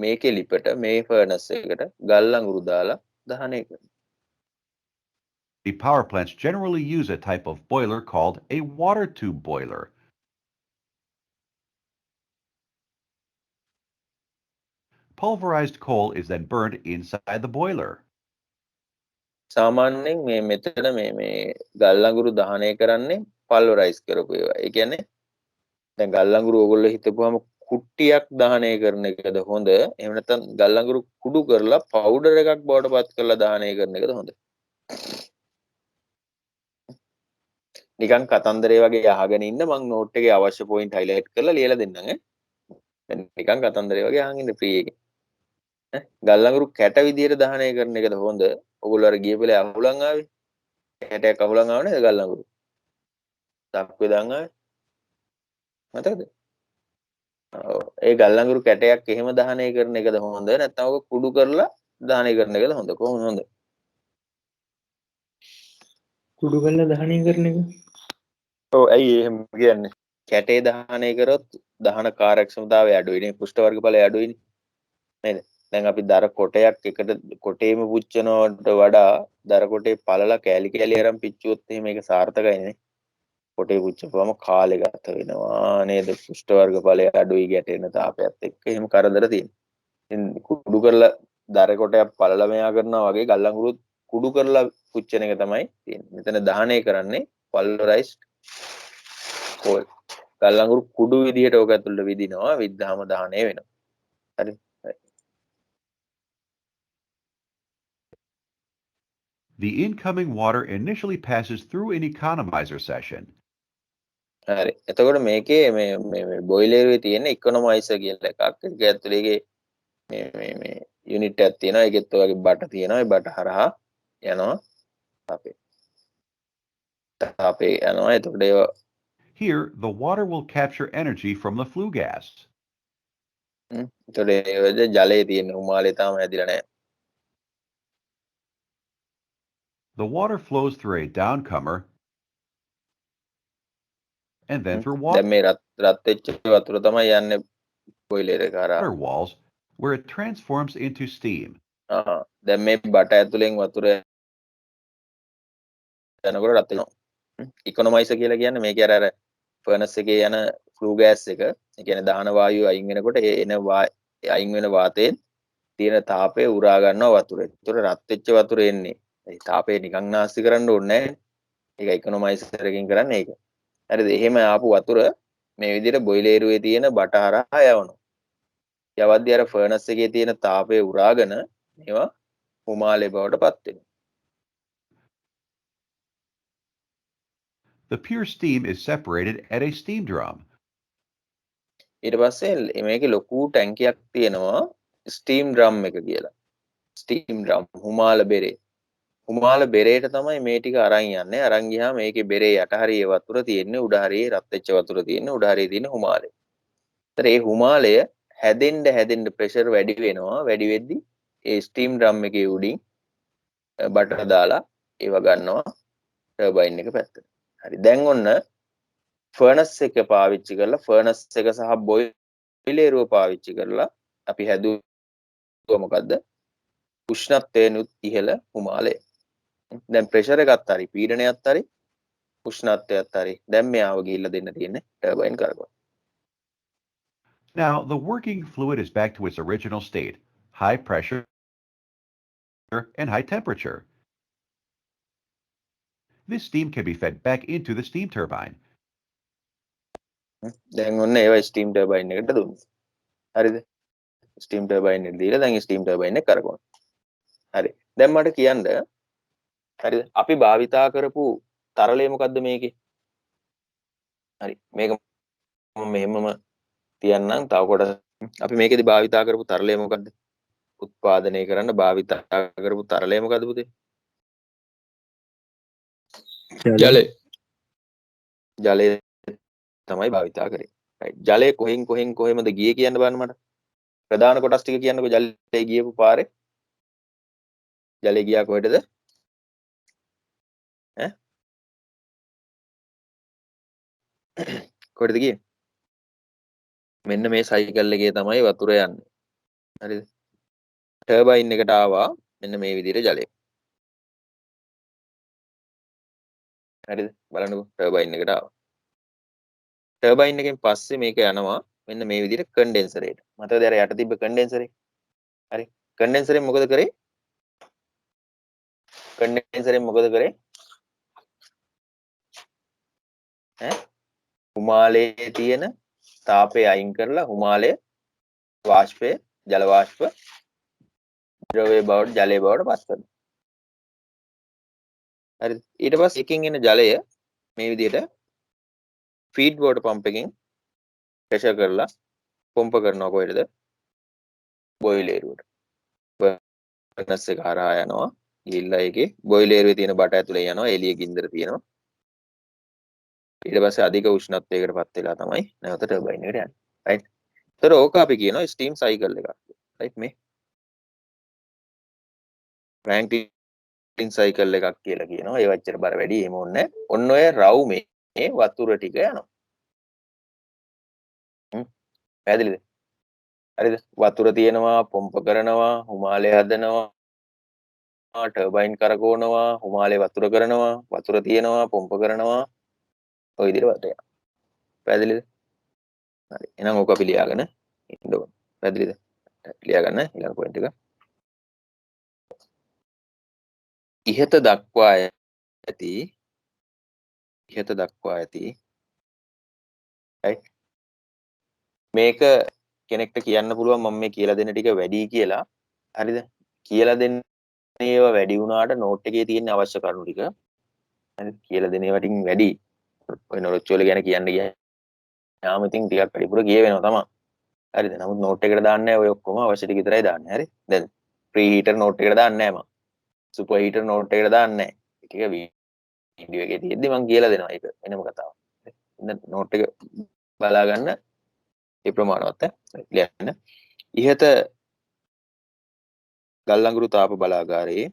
මේකේ ලිපට මේ ෆර්නස් එකට ගල් අඟුරු දාලා දහනය කරනවා. The power plants generally use a type of boiler called a water tube boiler. Pulverized coal is then burned inside the boiler. සාමාන්‍යයෙන් මේ මෙතන මේ ගල් අඟුරු දහනය කරන්නේ පල්වරයිස් කරපු ඒවා. ඒ කියන්නේ දැන් ගල් අඟුරු ඕගොල්ලෝ හිතපුවාම කුට්ටියක් දහනය කරන එකද හොඳ? එහෙම නැත්නම් ගල් අඟුරු කුඩු කරලා පවුඩර් එකක් බවට පත් කරලා දහනය කරන එකද හොඳ? නිකන් කතන්දරේ වගේ අහගෙන ඉන්න මම නෝට් එකේ අවශ්‍ය පොයින්ට් හයිලයිට් කරලා ලියලා දෙන්නම් ඈ. දැන් නිකන් කතන්දරේ වගේ අහන් ඉන්න ෆ්‍රී එකේ. ගල් අඟුරු කැට විදියට දහනය කරන එකද හොඳ? ඔයගොල්ලෝ අර ගිය වෙලේ අහුලන් ආවේ. කැටයක් අහුලන් ආව නේද ගල් අඟුරු? දක්වේ දාන් ආවේ. මතකද? ඔව්. ඒ ගල් අඟුරු කැටයක් එහෙම දහනය කරන එකද හොඳ? නැත්නම් ඔක කුඩු කරලා දහනය කරන එකද හොඳ? කොහොමද හොඳ? කුඩු කරලා දහනය කරන එක. ඔව් ඇයි එහෙම කියන්නේ? කැටේ දහනය කරොත් දහන කාර්යක්ෂමතාවය අඩුයිනේ. පුෂ්ඨ වර්ගඵලය අඩුයිනේ. නේද? දැන් අපි දර කොටයක් එකට කොටේම පුච්චනවට වඩා දර කොටේ පළලා කෑලි කෑලි අරන් පිච්චුවොත් එහෙම ඒක සාර්ථකයි නේ. කොටේ පුච්චපුවම කාලේ ගත වෙනවා නේද? පුෂ්ඨ වර්ගඵලය අඩුයි ගැටෙන තාපයත් එක්ක එහෙම කරදර තියෙනවා. ඉතින් කුඩු කරලා දර කොටයක් පළලා මෙයා කරනවා වගේ ගල් අඟුරුත් කුඩු කරලා පුච්චන එක තමයි තියෙන්නේ. මෙතන දහනය කරන්නේ පල්වරයිස්ඩ් කෝල්. ගල් අඟුරු කුඩු විදිහට ඕක ඇතුළට විදිනවා. විද්ධාම දහනය වෙනවා. හරි. The incoming water initially passes through an economizer session. හරි. එතකොට මේකේ මේ බොයිලරුවේ තියෙන ඉකොනොමයිසර් කියලා එකක්. ඒක ඇතුලේ මේ යුනිට් එකක් තියෙනවා. ඒකෙත් ඔයගේ බට තියෙනවා. ඒ බට හරහා යනවා තාපේ යනවා. එතකොට ඒව Here, the water will capture energy from the flue gas. එතකොට ඒවද ජලයේ තියෙන උමාලේ තාම හැදිලා නැහැ. The water flows through a downcomer and then through දැන් මේ රත් වෙච්ච වතුර තමයි යන්නේ බොයිලර් එක හරහා. water walls, where it transforms into steam. දැන් මේ බට ඇතුලෙන් වතුර යනකොට රත් වෙනවා. ඉකොනොමයිසර් කියලා කියන්නේ මේක අර ෆර්නස් එකේ යන ෆ්ලූ ගෑස් එක. ඒ කියන්නේ දහන වායුව අයින් වෙනකොට එන අයින් වෙන වාතයෙන් තියෙන තාපය උරා ගන්නවා වතුරේ. ඒතර රත් වෙච්ච වතුර එන්නේ. ඒ තාපය නිකන් නාස්ති කරන්න ඕනේ නැහැ. ඒක ඉකොනොමයිසර් එකකින් කරන්නේ ඒක. හරිද? එහෙම ආපු වතුර මේ විදිහට බොයිලර් තියෙන බට හරහා යවනවා. යවද්දී අර ෆර්නස් එකේ තියෙන තාපය උරාගෙන මේවා හුමාලේ බවට පත් වෙනවා. The pure steam is separated at a steam drum. ඊට පස්සේ මේකේ ලොකු ටැංකියක් තියෙනවා ස්ටීම් ඩ්‍රම් එක කියලා. Steam drum හුමාල බෙරේ. හුමාල බෙරේට තමයි මේ ටික අරන් යන්නේ. අරන් ගියාම මේකේ බෙරේ යට හරියේ වතුර තියෙන්නේ, උඩ හරියේ රත් වෙච්ච වතුර තියෙන්නේ, උඩ හරියේ තියෙන හුමාලේ. ඒතර මේ හුමාලය හැදෙන්න ප්‍රෙෂර් වැඩි වෙනවා. වැඩි වෙද්දි ඒ ස්ටීම් ඩ්‍රම් එකේ උඩින් බටර් දාලා ඒව ගන්නවා ටර්බයින් එක පැත්තට. හරි. දැන් ඔන්න ෆර්නස් එක පාවිච්චි කරලා ෆර්නස් එක සහ බොයිලර් පාවිච්චි කරලා අපි හැදුවා මොකද්ද? උෂ්ණත්වයනුත් ඉහළ හුමාලය. දැන් ප්‍රෙෂර් එකත් හරි පීඩනයත් හරි උෂ්ණත්වයත් හරි දැන් මෙයාව ගිහිල්ලා දෙන්න තියෙන්නේ turbine කරකවන. Now, the working fluid is back to its original state, high pressure and high temperature. This steam can be fed back into the steam turbine. දැන් ඔන්න ඒවා ස්ටීම් ටර්බයින් එකට දුන්නා. හරිද? ස්ටීම් ටර්බයින් එක දීලා දැන් ස්ටීම් ටර්බයින් එක කරකවනවා. හරි. දැන් මට කියන්න හරිද? අපි භාවිතා කරපු තරලය මොකද්ද මේකේ? හරි. මේක මම මෙහෙමම තියන්නම්. තව කොට අපි මේකෙදි භාවිතා කරපු තරලය මොකද්ද? උත්පාදනය කරන්න භාවිතා කරපු තරලය මොකද්ද පුතේ? ජලය. ජලය තමයි භාවිතා කරේ. right. ජලය කොහෙන්ද ගියේ කියන්න බලන්න මට. ප්‍රධාන කොටස් ටික කියන්නකෝ ජලය ගියපු පාරේ. ජලය ගියා කොහෙටද? ඈ? කොහෙටද ගියේ? මෙන්න මේ සයිකල් එකේ තමයි වතුර යන්නේ. හරිද? ටර්බයින් එකට ආවා මෙන්න මේ විදිහට ජලය. හරිද? බලන්නකෝ ටර්බයින් එකට ආවා. ටර්බයින් එකෙන් පස්සේ මේක යනවා මෙන්න මේ විදිහට කන්ඩෙන්සරේට. මතකද අර යට තිබ්බ කන්ඩෙන්සරේ? හරි. කන්ඩෙන්සරෙන් මොකද කරේ? කන්ඩෙන්සරෙන් මොකද කරේ? ඈ? හුමාලයේ තියෙන තාපය අයින් කරලා හුමාලය වාෂ්පය ජල වාෂ්ප ද්‍රවය බවට ජලය බවට පත් කරනවා. හරිද? ඊට පස්සේ එකකින් එන ජලය මේ විදිහට ෆීඩ් වෝටර් පම්ප් එකෙන් ප්‍රෙෂර් කරලා පොම්ප කරනවා කොහෙද? බොයිලරේට. ෆර්නස් එක හරහා යනවා. ගිහිල්ලා ඒකේ බොයිලරේ තියෙන බට ඇතුලේ යනවා. එළිය ගින්දර තියෙනවා. ඊට පස්සේ අධික උෂ්ණත්වයකට පත් වෙලා තමයි නැවත ටර්බයින් එකට යන්නේ. රයිට්. ඒතර ඕක අපි කියනවා ස්ටීම් සයිකල් එකක්. රයිට් මේ ෆ්‍රැන්ක්ලින් සයිකල් එකක් කියලා කියනවා. ඒ වච්චර බර වැඩි එහෙම ඕනේ. ඔන්න ඔය රවුමේ වතුර ටික යනවා. පැහැදිලිද? හරිද? වතුර තියෙනවා, පොම්ප කරනවා, හුමාලය හදනවා, ටර්බයින් කරකවනවා, හුමාලේ වතුර කරනවා, වතුර තියෙනවා, පොම්ප කරනවා. ඔය විදිහට වට යනවා. පැහැදිලිද? හරි. එහෙනම් ඕක අපි ලියාගෙන ඉන්න ඕනේ. පැහැදිලිද? ලියා ගන්න ඊළඟ පොයින්ට් එක. ඉහත දක්වා ඇති right මේක කෙනෙක්ට කියන්න පුළුවන් මම මේ කියලා දෙන ටික වැඩි කියලා. හරිද? කියලා දෙන්න ඒවා වැඩි වුණාට නෝට් එකේ තියෙන අවශ්‍ය කරුණු ටික හරිද? කියලා දෙන ඒවා ටිකෙන් වැඩි. ඔය නොලොජ් වල ගැන කියන්න ගියාම ඉතින් ටිකක් වැඩිපුර කිය වෙනවා තමයි. හරිද? නමුත් නෝට් එකට දාන්නේ ඔය ඔක්කොම අවශ්‍ය ටික විතරයි දාන්නේ. හරි? දැන් ප්‍රී හීටර් නෝට් එකට දාන්නේ නැහැ මම. සුපර් හීටර් නෝට් එකට දාන්නේ නැහැ. ටික වීඩියෝ එකේ තියෙද්දි මම කියලා දෙනවා. ඒක වෙනම කතාවක්. දැන් නෝට් එක බලා ගන්න ඒ ප්‍රමාණවත් ලියන්න. ඉහත ගල්ලංගුරු තාප බලාගාරයේ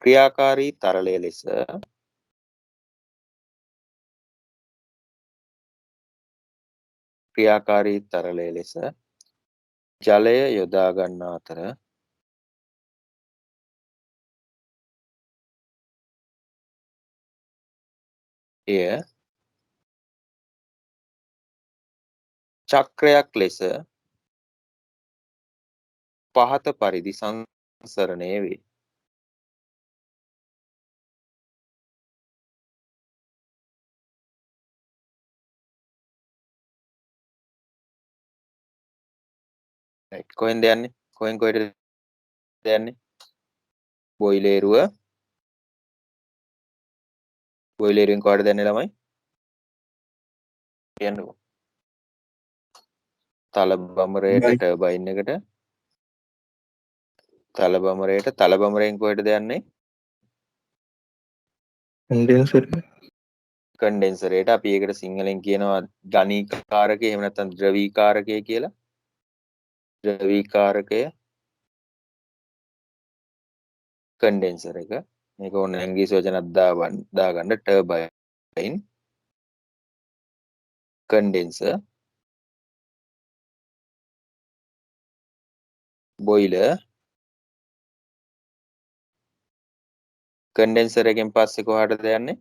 ක්‍රියාකාරී තරලය ලෙස ජලය යොදා ගන්නා අතර එය චක්‍රයක් ලෙස පහත පරිදි සංසරණය වේ. right කොහෙන්ද යන්නේ? කොහෙන් කොහෙටද යන්නේ? බොයිලරුවෙන් කොහෙටද යන්නේ ළමයි? කියන්නකෝ. තලබමරයට ටර්බයින් එකට තලබමරයෙන් කොහෙටද යන්නේ? කන්ඩෙන්සරයට. අපි ඒකට සිංහලෙන් කියනවා ඝනීකාරකය එහෙම නැත්නම් ද්‍රවීකාරකය කියලා. ද්‍රවීකාරකය කන්ඩෙන්සර් එක. මේක ඕන ඉංග්‍රීසි වචනක් දාගන්න ටර්බයින් කන්ඩෙන්සර් බොයිලර්. කන්ඩෙන්සර් එකෙන් පස්සේ කොහාටද යන්නේ?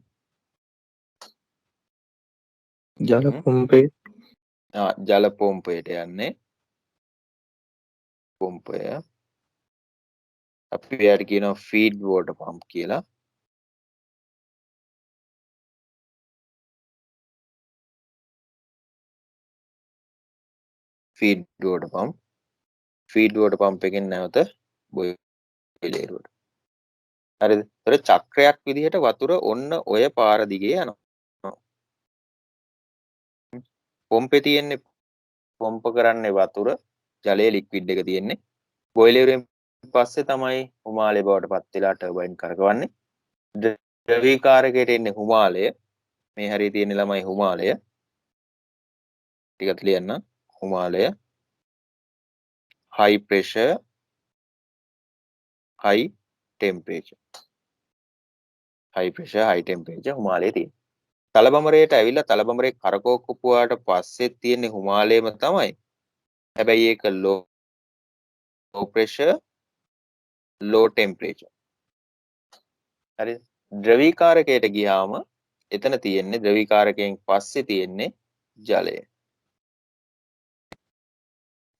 ජල පොම්පේ ජල පොම්පයට යන්නේ. පොම්පය අපි එයාට කියනවා ෆීඩ් වෝටර් පම්ප් කියලා. ෆීඩ් වෝටර් පම්ප් එකෙන් නැවත බොයිලරුවට. හරිද? ඒතර චක්‍රයක් විදිහට වතුර ඔන්න ඔය පාර දිගේ යනවා. පොම්පේ තියෙන්නේ පොම්ප කරන්නේ වතුර, ජලයේ ලික්විඩ් එක තියෙන්නේ. බොයිලරුවෙන් පස්සේ තමයි හුමාලය බවට පත් වෙලා ටර්බයින් කරකවන්නේ. ද්‍රවීකාරකයට එන්නේ හුමාලය. මේ හරිය තියෙන ළමයි හුමාලය. ටිකක් ලියන්න. හුමාලය high pressure high temperature හුමාලයේ තියෙන. තලබමරයට ඇවිල්ලා තලබමරේ කරකෝකුපුවාට පස්සේ තියෙන හුමාලයම තමයි. හැබැයි ඒක low pressure low temperature. හරිද? ද්‍රවීකාරකයට ගියාම එතන තියෙන්නේ ද්‍රවීකාරකයෙන් පස්සේ තියෙන්නේ ජලය.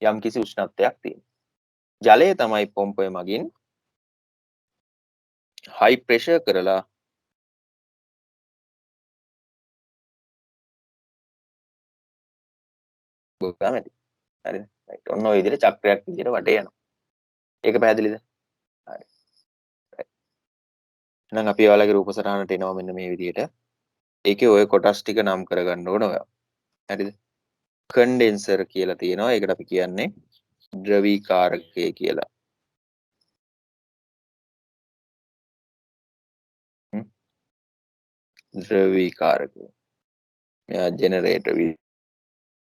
යම් කිසි උෂ්ණත්වයක් තියෙනවා. ජලය තමයි පොම්පය මගින් high pressure කරලා බොග්ගාමැටි. හරිද? right. ඔන්න ඔය විදිහට චක්‍රයක් විදිහට වටේ යනවා. ඒක පැහැදිලිද? හරි. එහෙනම් අපි ඔයාලගේ රූප සටහනට එනවා මෙන්න මේ විදිහට. ඒකේ ඔය කොටස් ටික නම් කරගන්න ඕන ඔයා. හරිද? කන්ඩෙන්සර් කියලා තියෙනවා. ඒකට අපි කියන්නේ ද්‍රවීකාරකය කියලා. ද්‍රවීකාරකය. මෙයා ජෙනරේටර්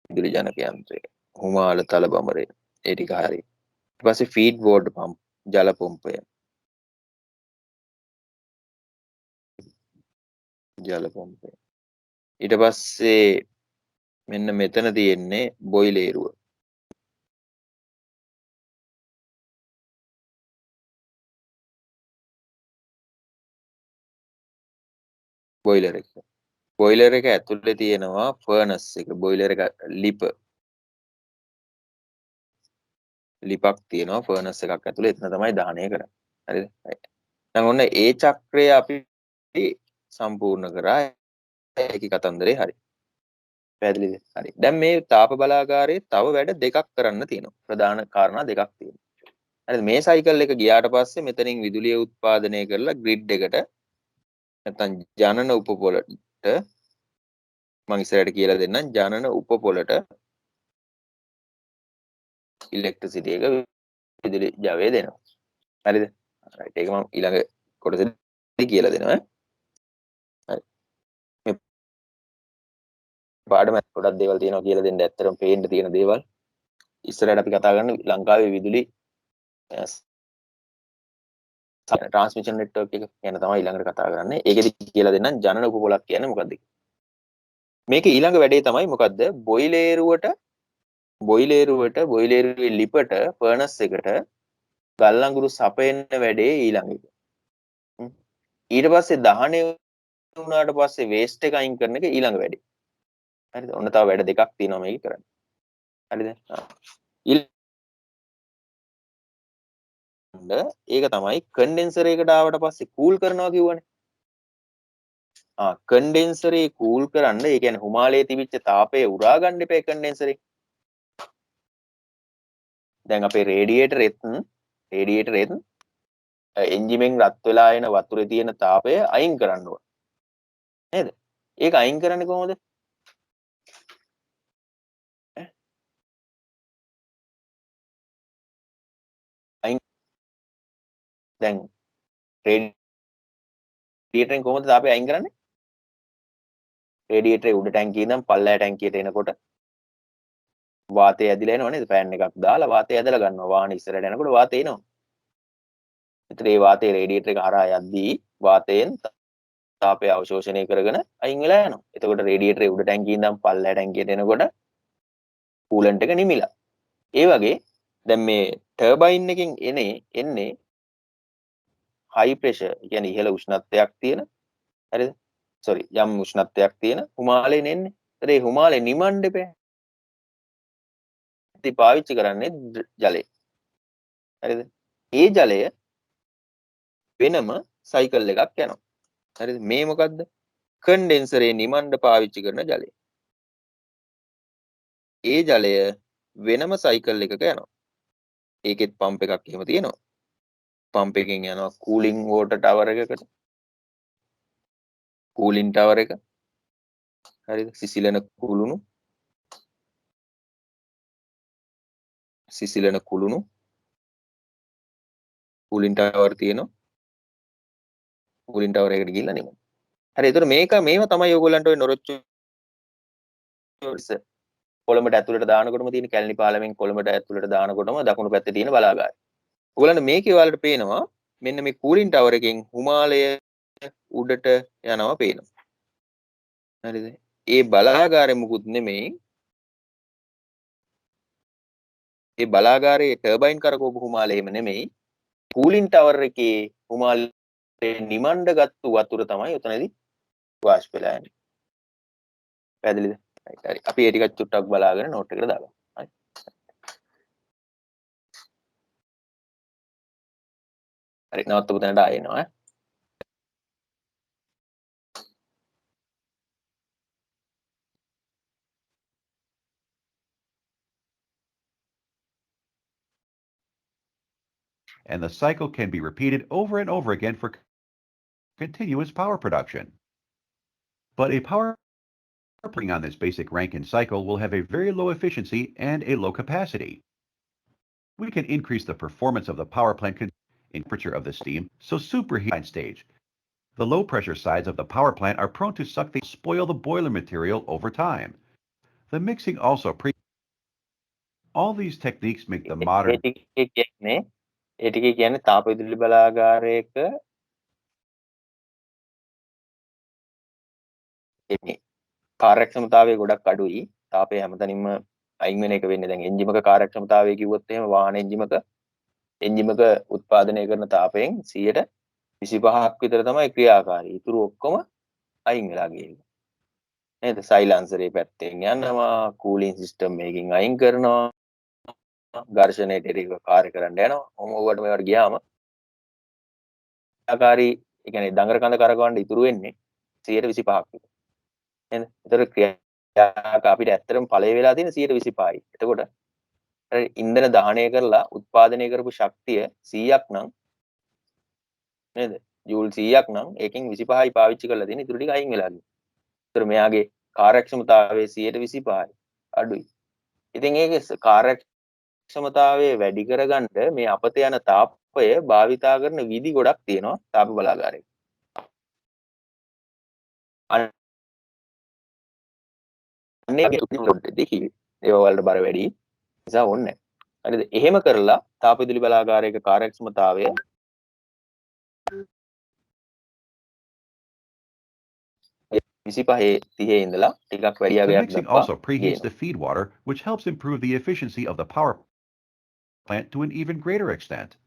විදුලි ජනක යන්ත්‍රය. හුමාල තලබමරේ. ඒ ටික හරියි. ඊට පස්සේ ෆීඩ් වෝටර් පම්ප් ජල පොම්පය. ඊට පස්සේ මෙන්න මෙතන තියෙන්නේ බොයිලේරුව. බොයිලර් එක. බොයිලර් එක ඇතුලේ තියෙනවා ෆර්නස් එක. බොයිලර් එක ලිපක් තියෙනවා ෆර්නස් එකක් ඇතුලේ. එතන තමයි දහනය කරන්නේ. හරිද? right. දැන් ඔන්න ඒ චක්‍රය අපි සම්පූර්ණ කරා. ඒකේ කතන්දරේ හරි. පැහැදිලිද? හරි. දැන් මේ තාප බලාගාරයේ තව වැඩ දෙකක් කරන්න තියෙනවා. ප්‍රධාන කාරණා දෙකක් තියෙනවා. හරිද? මේ සයිකල් එක ගියාට පස්සේ මෙතනින් විදුලිය උත්පාදනය කරලා ග්‍රිඩ් එකට නැත්නම් ජනන උපපොළට මම ඉස්සරහට කියලා දෙන්නම්. ජනන උපපොළට ඉලෙක්ට්‍රිසිටි එක විදුලි ජවය දෙනවා. හරිද? right. ඒක මම ඊළඟ කොටසේදී කියලා දෙනවා. හරි. මේ පාඩම ගොඩක් දේවල් තියෙනවා කියලා දෙන්න. ඇත්තටම පේන්න තියෙන දේවල්. ඉස්සරහට අපි කතා කරන්නේ ලංකාවේ විදුලි ට්‍රාන්ස්මිෂන් නෙට්වර්ක් එක ගැන තමයි ඊළඟට කතා කරන්නේ. ඒකෙදි කියලා දෙන්නම් ජනන උපපොළක් කියන්නේ මොකක්ද? මේක ඊළඟ වැඩේ තමයි මොකද්ද? බොයිලේරුවේ ලිපට ෆර්නස් එකට ගල් අඟුරු සපයන වැඩේ ඊළඟ එක. ඊට පස්සේ දහණය වුණාට පස්සේ waste එක අයින් කරන එක ඊළඟ වැඩේ. හරිද? ඔන්න තව වැඩ දෙකක් තියෙනවා මේක කරන්න. හරිද? ඒක තමයි කන්ඩෙන්සර් එකට ආවට පස්සේ කූල් කරනවා කියවනේ. කන්ඩෙන්සරේ කූල් කරන්න ඒ කියන්නේ හිමාලයේ තිබිච්ච තාපය උරා ගන්න එපා කන්ඩෙන්සරේ. දැන් අපේ රේඩියේටරෙත් එන්ජිමෙන් රත් වෙලා එන වතුරේ තියෙන තාපය අයින් කරන්න ඕන. නේද? ඒක අයින් කරන්නේ කොහොමද? දැන් රේඩියේටරෙන් කොහොමද තාපය අයින් කරන්නේ? රේඩියේටරේ උඩ ටැංකිය ඉඳන් පල්ලෑ ටැංකියට එනකොට වාතය ඇදිලා එනවා නේද? ෆෑන් එකක් දාලා වාතය ඇදලා ගන්නවා. වාහන ඉස්සරහට යනකොට වාතය එනවා. ඒතර ඒ වාතය රේඩියේටර් එක හරහා යද්දී වාතයෙන් තාපය අවශෝෂණය කරගෙන අයින් වෙලා යනවා. එතකොට රේඩියේටරේ උඩ ටැංකිය ඉඳන් පල්ලෑ ටැංකියට එනකොට කූලන්ට් එක නිමිලා. ඒ වගේ දැන් මේ ටර්බයින් එකෙන් එන්නේ high pressure කියන්නේ ඉහළ උෂ්ණත්වයක් තියෙන හරිද? sorry යම් උෂ්ණත්වයක් තියෙන හිමාලයෙන් එන්නේ. ඒතර ඒ හිමාලය නිමන්න එපා. ඉතින් පාවිච්චි කරන්නේ ජලය. හරිද? ඒ ජලය වෙනම සයිකල් එකක් යනවා. හරිද? මේ මොකද්ද? කන්ඩෙන්සරේ නිමන්න පාවිච්චි කරන ජලය. ඒ ජලය වෙනම සයිකල් එකක යනවා. ඒකෙත් පම්ප් එකක් එහෙම තියෙනවා. පම්ප් එකෙන් යනවා කූලින් වෝටර් ටවර් එකකට. කූලින් ටවර් එක. හරිද? සිසිලන කුළුණු කූලින් ටවර් තියෙනවා. කූලින් ටවර් එකට ගිහිල්ලා නෙමෙයි. හරි. ඒතර මේව තමයි ඔයගොල්ලන්ට ඔය නොරොච්චු කොළඹට ඇතුළට දානකොටම තියෙන කැලණි පාලමෙන් කොළඹට ඇතුළට දානකොටම දකුණු පැත්තේ තියෙන බලාගාරය. ඔයගොල්ලන්ට මේකේ වලට පේනවා මෙන්න මේ කූලින් ටවර් එකෙන් හිමාලය උඩට යනවා පේනවා. හරිද? ඒ බලාගාරෙ මුකුත් නෙමෙයි. ඒ බලාගාරයේ ටර්බයින් කරකවපු හිමාලයෙම නෙමෙයි. කූලින් ටවර් එකේ හිමාලයේ නිමණ්ඩ ගත්තු වතුර තමයි උතනදී වාෂ්ප වෙලා යන්නේ. පැහැදිලිද? හරි. අපි ඒ ටික චුට්ටක් බලාගෙන නෝට් එකට දාගමු. හරි. හරි. නවත්තපු තැනට ආයෙ එනවා. And the cycle can be repeated over and over again for continuous power production. But a power plant on this basic Rankine cycle will have a very low efficiency and a low capacity. We can increase the performance of the power plant in temperature of the steam, so superheat stage. The low pressure sides of the power plant are prone to spoil the boiler material over time. The mixing also all these techniques make the modern ඒ ටිකේ කියන්නේ තාප විදුලි බලාගාරයක එන්නේ කාර්යක්ෂමතාවය ගොඩක් අඩුයි. තාපය හැමතැනින්ම අයින් වෙන එක වෙන්නේ. දැන් එන්ජිමක කාර්යක්ෂමතාවය කිව්වොත් එහෙම වාහන එන්ජිමක උත්පාදනය කරන තාපයෙන් 25ක් විතර තමයි ක්‍රියාකාරී. ඉතුරු ඔක්කොම අයින් වෙලා ගිහින්. නේද? සයිලන්සරේ පැත්තෙන් යනවා, කූලින් සිස්ටම් එකකින් අයින් කරනවා, ඝර්ෂණයට ඒක කාර්ය කරන්න යනවා. ඔව්වට මේවට ගියාම ක්‍රියාකාරී ඒ කියන්නේ දඟර කඳ කරකවන්න ඉතුරු වෙන්නේ 125ක් විතර. නේද? ඒතර ක්‍රියාකාරක අපිට ඇත්තටම ඵලය වෙලා තියෙන 125යි. එතකොට ඉන්ධන දහනය කරලා උත්පාදනය කරපු ශක්තිය 100ක් නම් නේද? ජූල් 100ක් නම් ඒකෙන් 25යි පාවිච්චි කරලා තියෙන ඉතුරු ටික අයින් වෙලා ගියා. ඒතර මෙයාගේ කාර්යක්ෂමතාවය 125යි අඩුයි. ඉතින් ඒකේ කාර්යක්ෂමතාවය වැඩි කරගන්න මේ අපත යන තාපය භාවිතා කරන විදි ගොඩක් තියෙනවා තාප බලාගාරේ. අනේ දෙකේ ඒවා වලට බර වැඩි නිසා ඕනේ නැහැ. හරිද? එහෙම කරලා තාප විදුලි බලාගාරයක කාර්යක්ෂමතාවය The mixing also preheats the feed water, which helps improve the efficiency of the power plant to an even greater extent.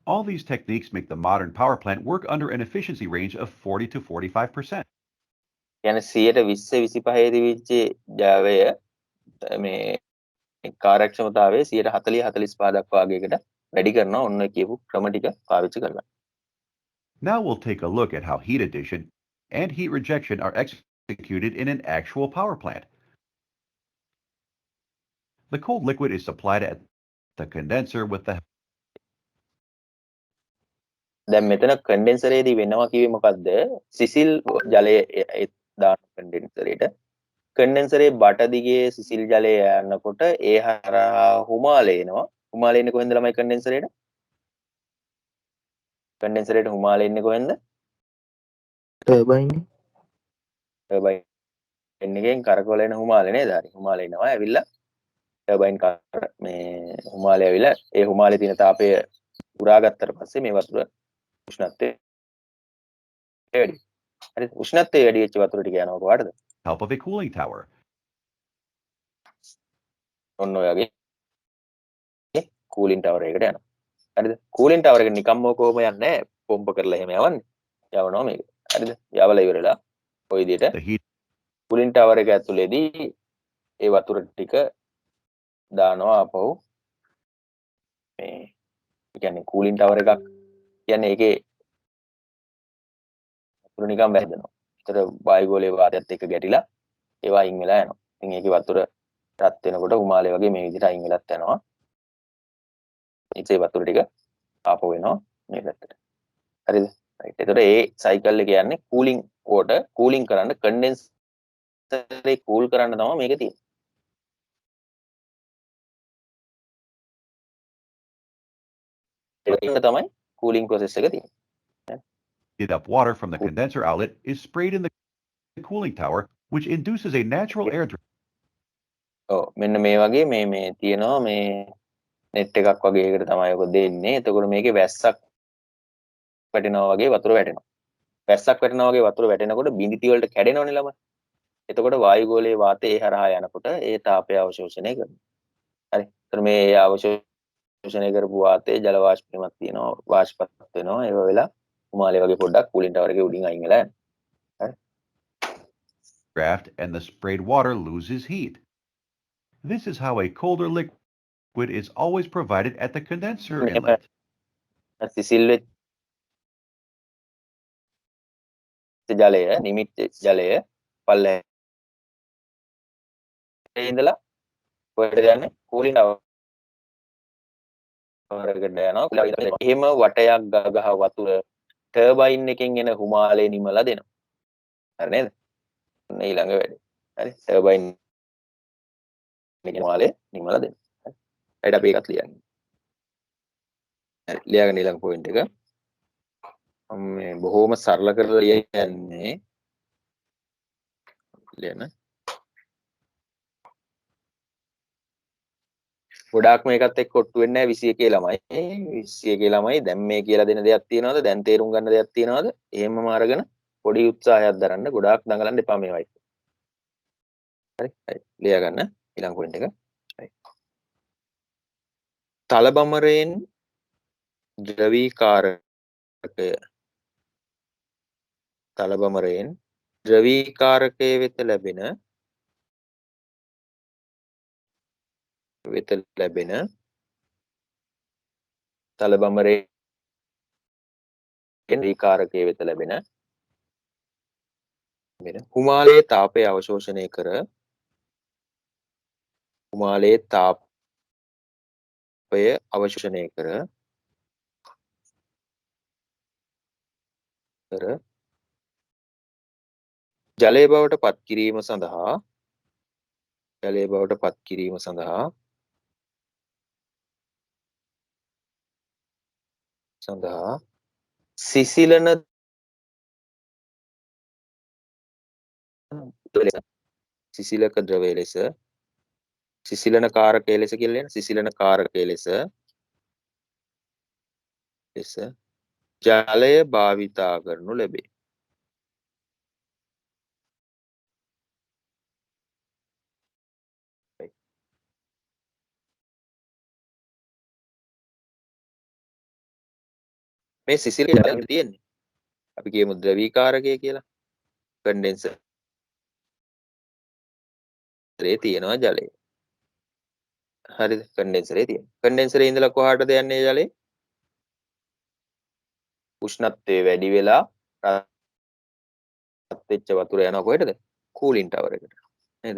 All these techniques make the modern power plant work under an efficiency range of 40 to 45%. කියන්නේ 120 25 තිබිච්ච ජවය මේ කාර්යක්ෂමතාවයේ 140 45 දක්වා වගේකට වැඩි කරනවා ඔන්න කියපු ක්‍රම ටික පාවිච්චි කරලා. Now we'll take a look at how heat addition and heat rejection are executed in an actual power plant. The cold liquid is supplied at the condenser with the දැන් මෙතන කන්ඩෙන්සරේදී වෙනවා කිව්වේ මොකද්ද? සිසිල් ජලය දාන කන්ඩෙන්සරේට කන්ඩෙන්සරේ බට දිගේ සිසිල් ජලය යනකොට ඒ හරහා හුමාලේ එනවා. හුමාලේ එන්නේ කොහෙන්ද ළමයි කන්ඩෙන්සරේට? කන්ඩෙන්සරේට හුමාලේ එන්නේ කොහෙන්ද? ටර්බයින් ටර්බයින් එකෙන් කරකවල එන හුමාලේ නේද? හරි. හුමාලේ එනවා. ඇවිල්ලා ටර්බයින් මේ හුමාලේ ඇවිල්ලා ඒ හුමාලේ තියෙන තාපය උරා ගත්තට පස්සේ මේ වතුර උෂ්ණත්වය වැඩි. හරි. උෂ්ණත්වය වැඩි වෙච්ච වතුර ටික යනවා කොහාටද? help of a cooling tower. ඔන්න ඔය වගේ කූලින් ටවර් එකකට යනවා. හරිද? කූලින් ටවර් එක නිකම්ම කොහොම යන්නේ පොම්ප කරලා එහෙම යවන්නේ. යවනවා මේක. හරිද? යවලා ඉවරලා ඔය විදිහට The heat කූලින් ටවර් එක ඇතුලේදී ඒ වතුර ටික දානවා ආපහු මේ කියන්නේ කූලින් ටවර් එකක් කියන්නේ ඒකේ වතුර නිකන් වැදෙනවා. ඒතර වායුගෝලයේ වාතයත් එක්ක ගැටිලා ඒවා අයින් වෙලා යනවා. ඉතින් ඒකේ වතුර රත් වෙනකොට උමාලේ වගේ මේ විදිහට අයින් වෙලත් යනවා. ඒ වතුර ටික ආපහු වෙනවා මේ පැත්තට. හරිද? රයිට්. ඒතර ඒ සයිකල් එක යන්නේ කූලින් වෝටර් කූලින් කරන්න කන්ඩෙන්සරේ කූල් කරන්න තමයි මේක තියෙන්නේ. ඒක තමයි කූලින් ප්‍රොසෙස් එක තියෙන්නේ. heated up water from the condenser outlet is sprayed in the cooling tower, which induces a natural air drain. ඔව් මෙන්න මේ වගේ මේ තියෙනවා මේ net එකක් වගේ එකට තමයි ඔක දෙන්නේ. එතකොට මේකේ වැස්සක් වැටෙනවා වගේ වතුර වැටෙනවා. වැස්සක් වැටෙනවා වගේ වතුර වැටෙනකොට බිඳිති වලට කැඩෙනවනේ ළමයි. එතකොට වායුගෝලයේ වාතය ඒ හරහා යනකොට ඒ තාපය අවශෝෂණය කරනවා. හරි. ඒතර මේ අවශෝෂණය කරපු වාතයේ ජල වාෂ්පීමක් තියෙනවා. වාෂ්පත් වෙනවා. ඒව වෙලා උමාලේ වගේ පොඩ්ඩක් කූලින් ටවර් එකේ උඩින් අයින් වෙලා යනවා. හරි. Draft and the sprayed water loses heat. This is how a colder liquid is always provided at the condenser inlet. සිසිල් වෙච්ච ජලය නිමිත් ජලය පල්ලේ ඉඳලා කොහෙද යන්නේ කූලින් ටවර් එකට යනවා. එහෙම වටයක් ගහ වතුර ටර්බයින් එකෙන් එන හුමාලේ නිමලා දෙනවා. හරි නේද? ඔන්න ඊළඟ වැඩේ. හරි. ටර්බයින් එකෙන් හුමාලේ නිමලා දෙනවා. හරි. ඊට අපි ඒකත් ලියන්න. හරි. ලියාගෙන ඊළඟ පොයින්ට් එක මේ බොහොම සරල කරලා ලියන්නේ ලියන්න. ගොඩාක් මේකත් එක්ක ඔට්ටු වෙන්නේ නැහැ 21 ළමයි. 21 ළමයි දැන් මේ කියලා දෙන දෙයක් තියනවද? දැන් තේරුම් ගන්න දෙයක් තියනවද? එහෙමම අරගෙන පොඩි උත්සාහයක් දරන්න. ගොඩාක් දඟලන්න එපා මේවයි. හරි. හරි. ලියා ගන්න ඊළඟ පොයින්ට් එක. හරි. තලබමරයෙන් ද්‍රවීකාරකය තලබමරයෙන් ද්‍රවීකාරකය වෙත ලැබෙන තලබමරයෙන් ද්‍රවීකාරකය වෙත ලැබෙන හුමාලයේ තාපය අවශෝෂණය කර හුමාලයේ තාපය අවශෝෂණය කර ජලය බවට පත් කිරීම සඳහා සිසිලන සිසිලක ද්‍රවය ලෙස සිසිලන කාරකය ලෙස කියලා කියන සිසිලන කාරකය ලෙස ජලය භාවිතා කරනු ලැබේ. මේ සිසිල් ජලය තියෙන්නේ. අපි කියමු ද්‍රවීකාරකය කියලා. කන්ඩෙන්සරේ තියෙනවා ජලය. හරිද? කන්ඩෙන්සරේ තියෙනවා. කන්ඩෙන්සරේ ඉඳලා කොහාටද යන්නේ ජලය? උෂ්ණත්වය වැඩි වෙලා රත් වෙච්ච වතුර යනවා කොහෙටද? කූලින් ටවර් එකට. නේද?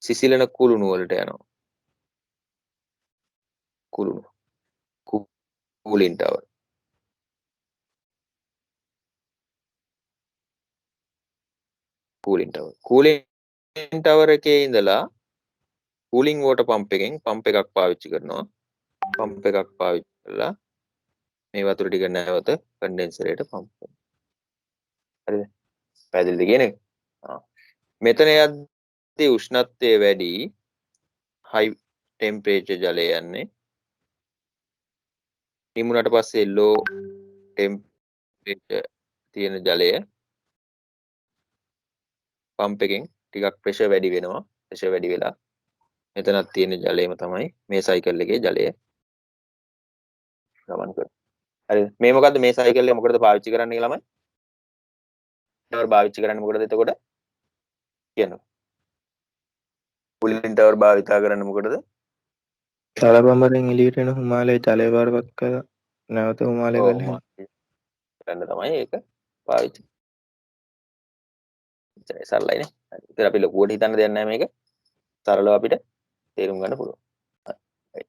සිසිලන කුළුණු වලට යනවා. කුළුණු. Cooling tower. Cooling tower. Cooling tower එකේ ඉඳලා කූලින් වෝටර් පම්ප් එකෙන් පම්ප් එකක් පාවිච්චි කරනවා. පම්ප් එකක් පාවිච්චි කරලා මේ වතුර ටික නැවත කන්ඩෙන්සරේට පම්ප් කරනවා. හරිද? පැහැදිලිද කියන එක? මෙතන යද්දී උෂ්ණත්වය වැඩි high temperature ජලය යන්නේ. නිමුණට පස්සේ low temperature තියෙන ජලය පම්ප් එකෙන් ටිකක් ප්‍රෙෂර් වැඩි වෙනවා. ප්‍රෙෂර් වැඩි වෙලා මෙතනක් තියෙන ජලයම තමයි මේ සයිකල් එකේ ජලය ගමන් කරන්නේ. හරිද? මේ මොකද්ද මේ සයිකල් එක මොකටද පාවිච්චි කරන්නේ ළමයි? ටවර් පාවිච්චි කරන්නේ මොකටද එතකොට? කියනවා. කූලින් ටවර් භාවිතා කරන්නේ මොකටද? තලබඹරෙන් එළියට එන හුමාලේ ජලය බාරපත් කරලා නැවත හුමාලේ ඔව් ගලනවා. කරන්න තමයි ඒක පාවිච්චි. සරලයිනේ. හරි. ඉතින් අපි ලොකුවට හිතන්න දෙයක් නැහැ මේක. සරලව අපිට තේරුම් ගන්න පුළුවන්. හරි.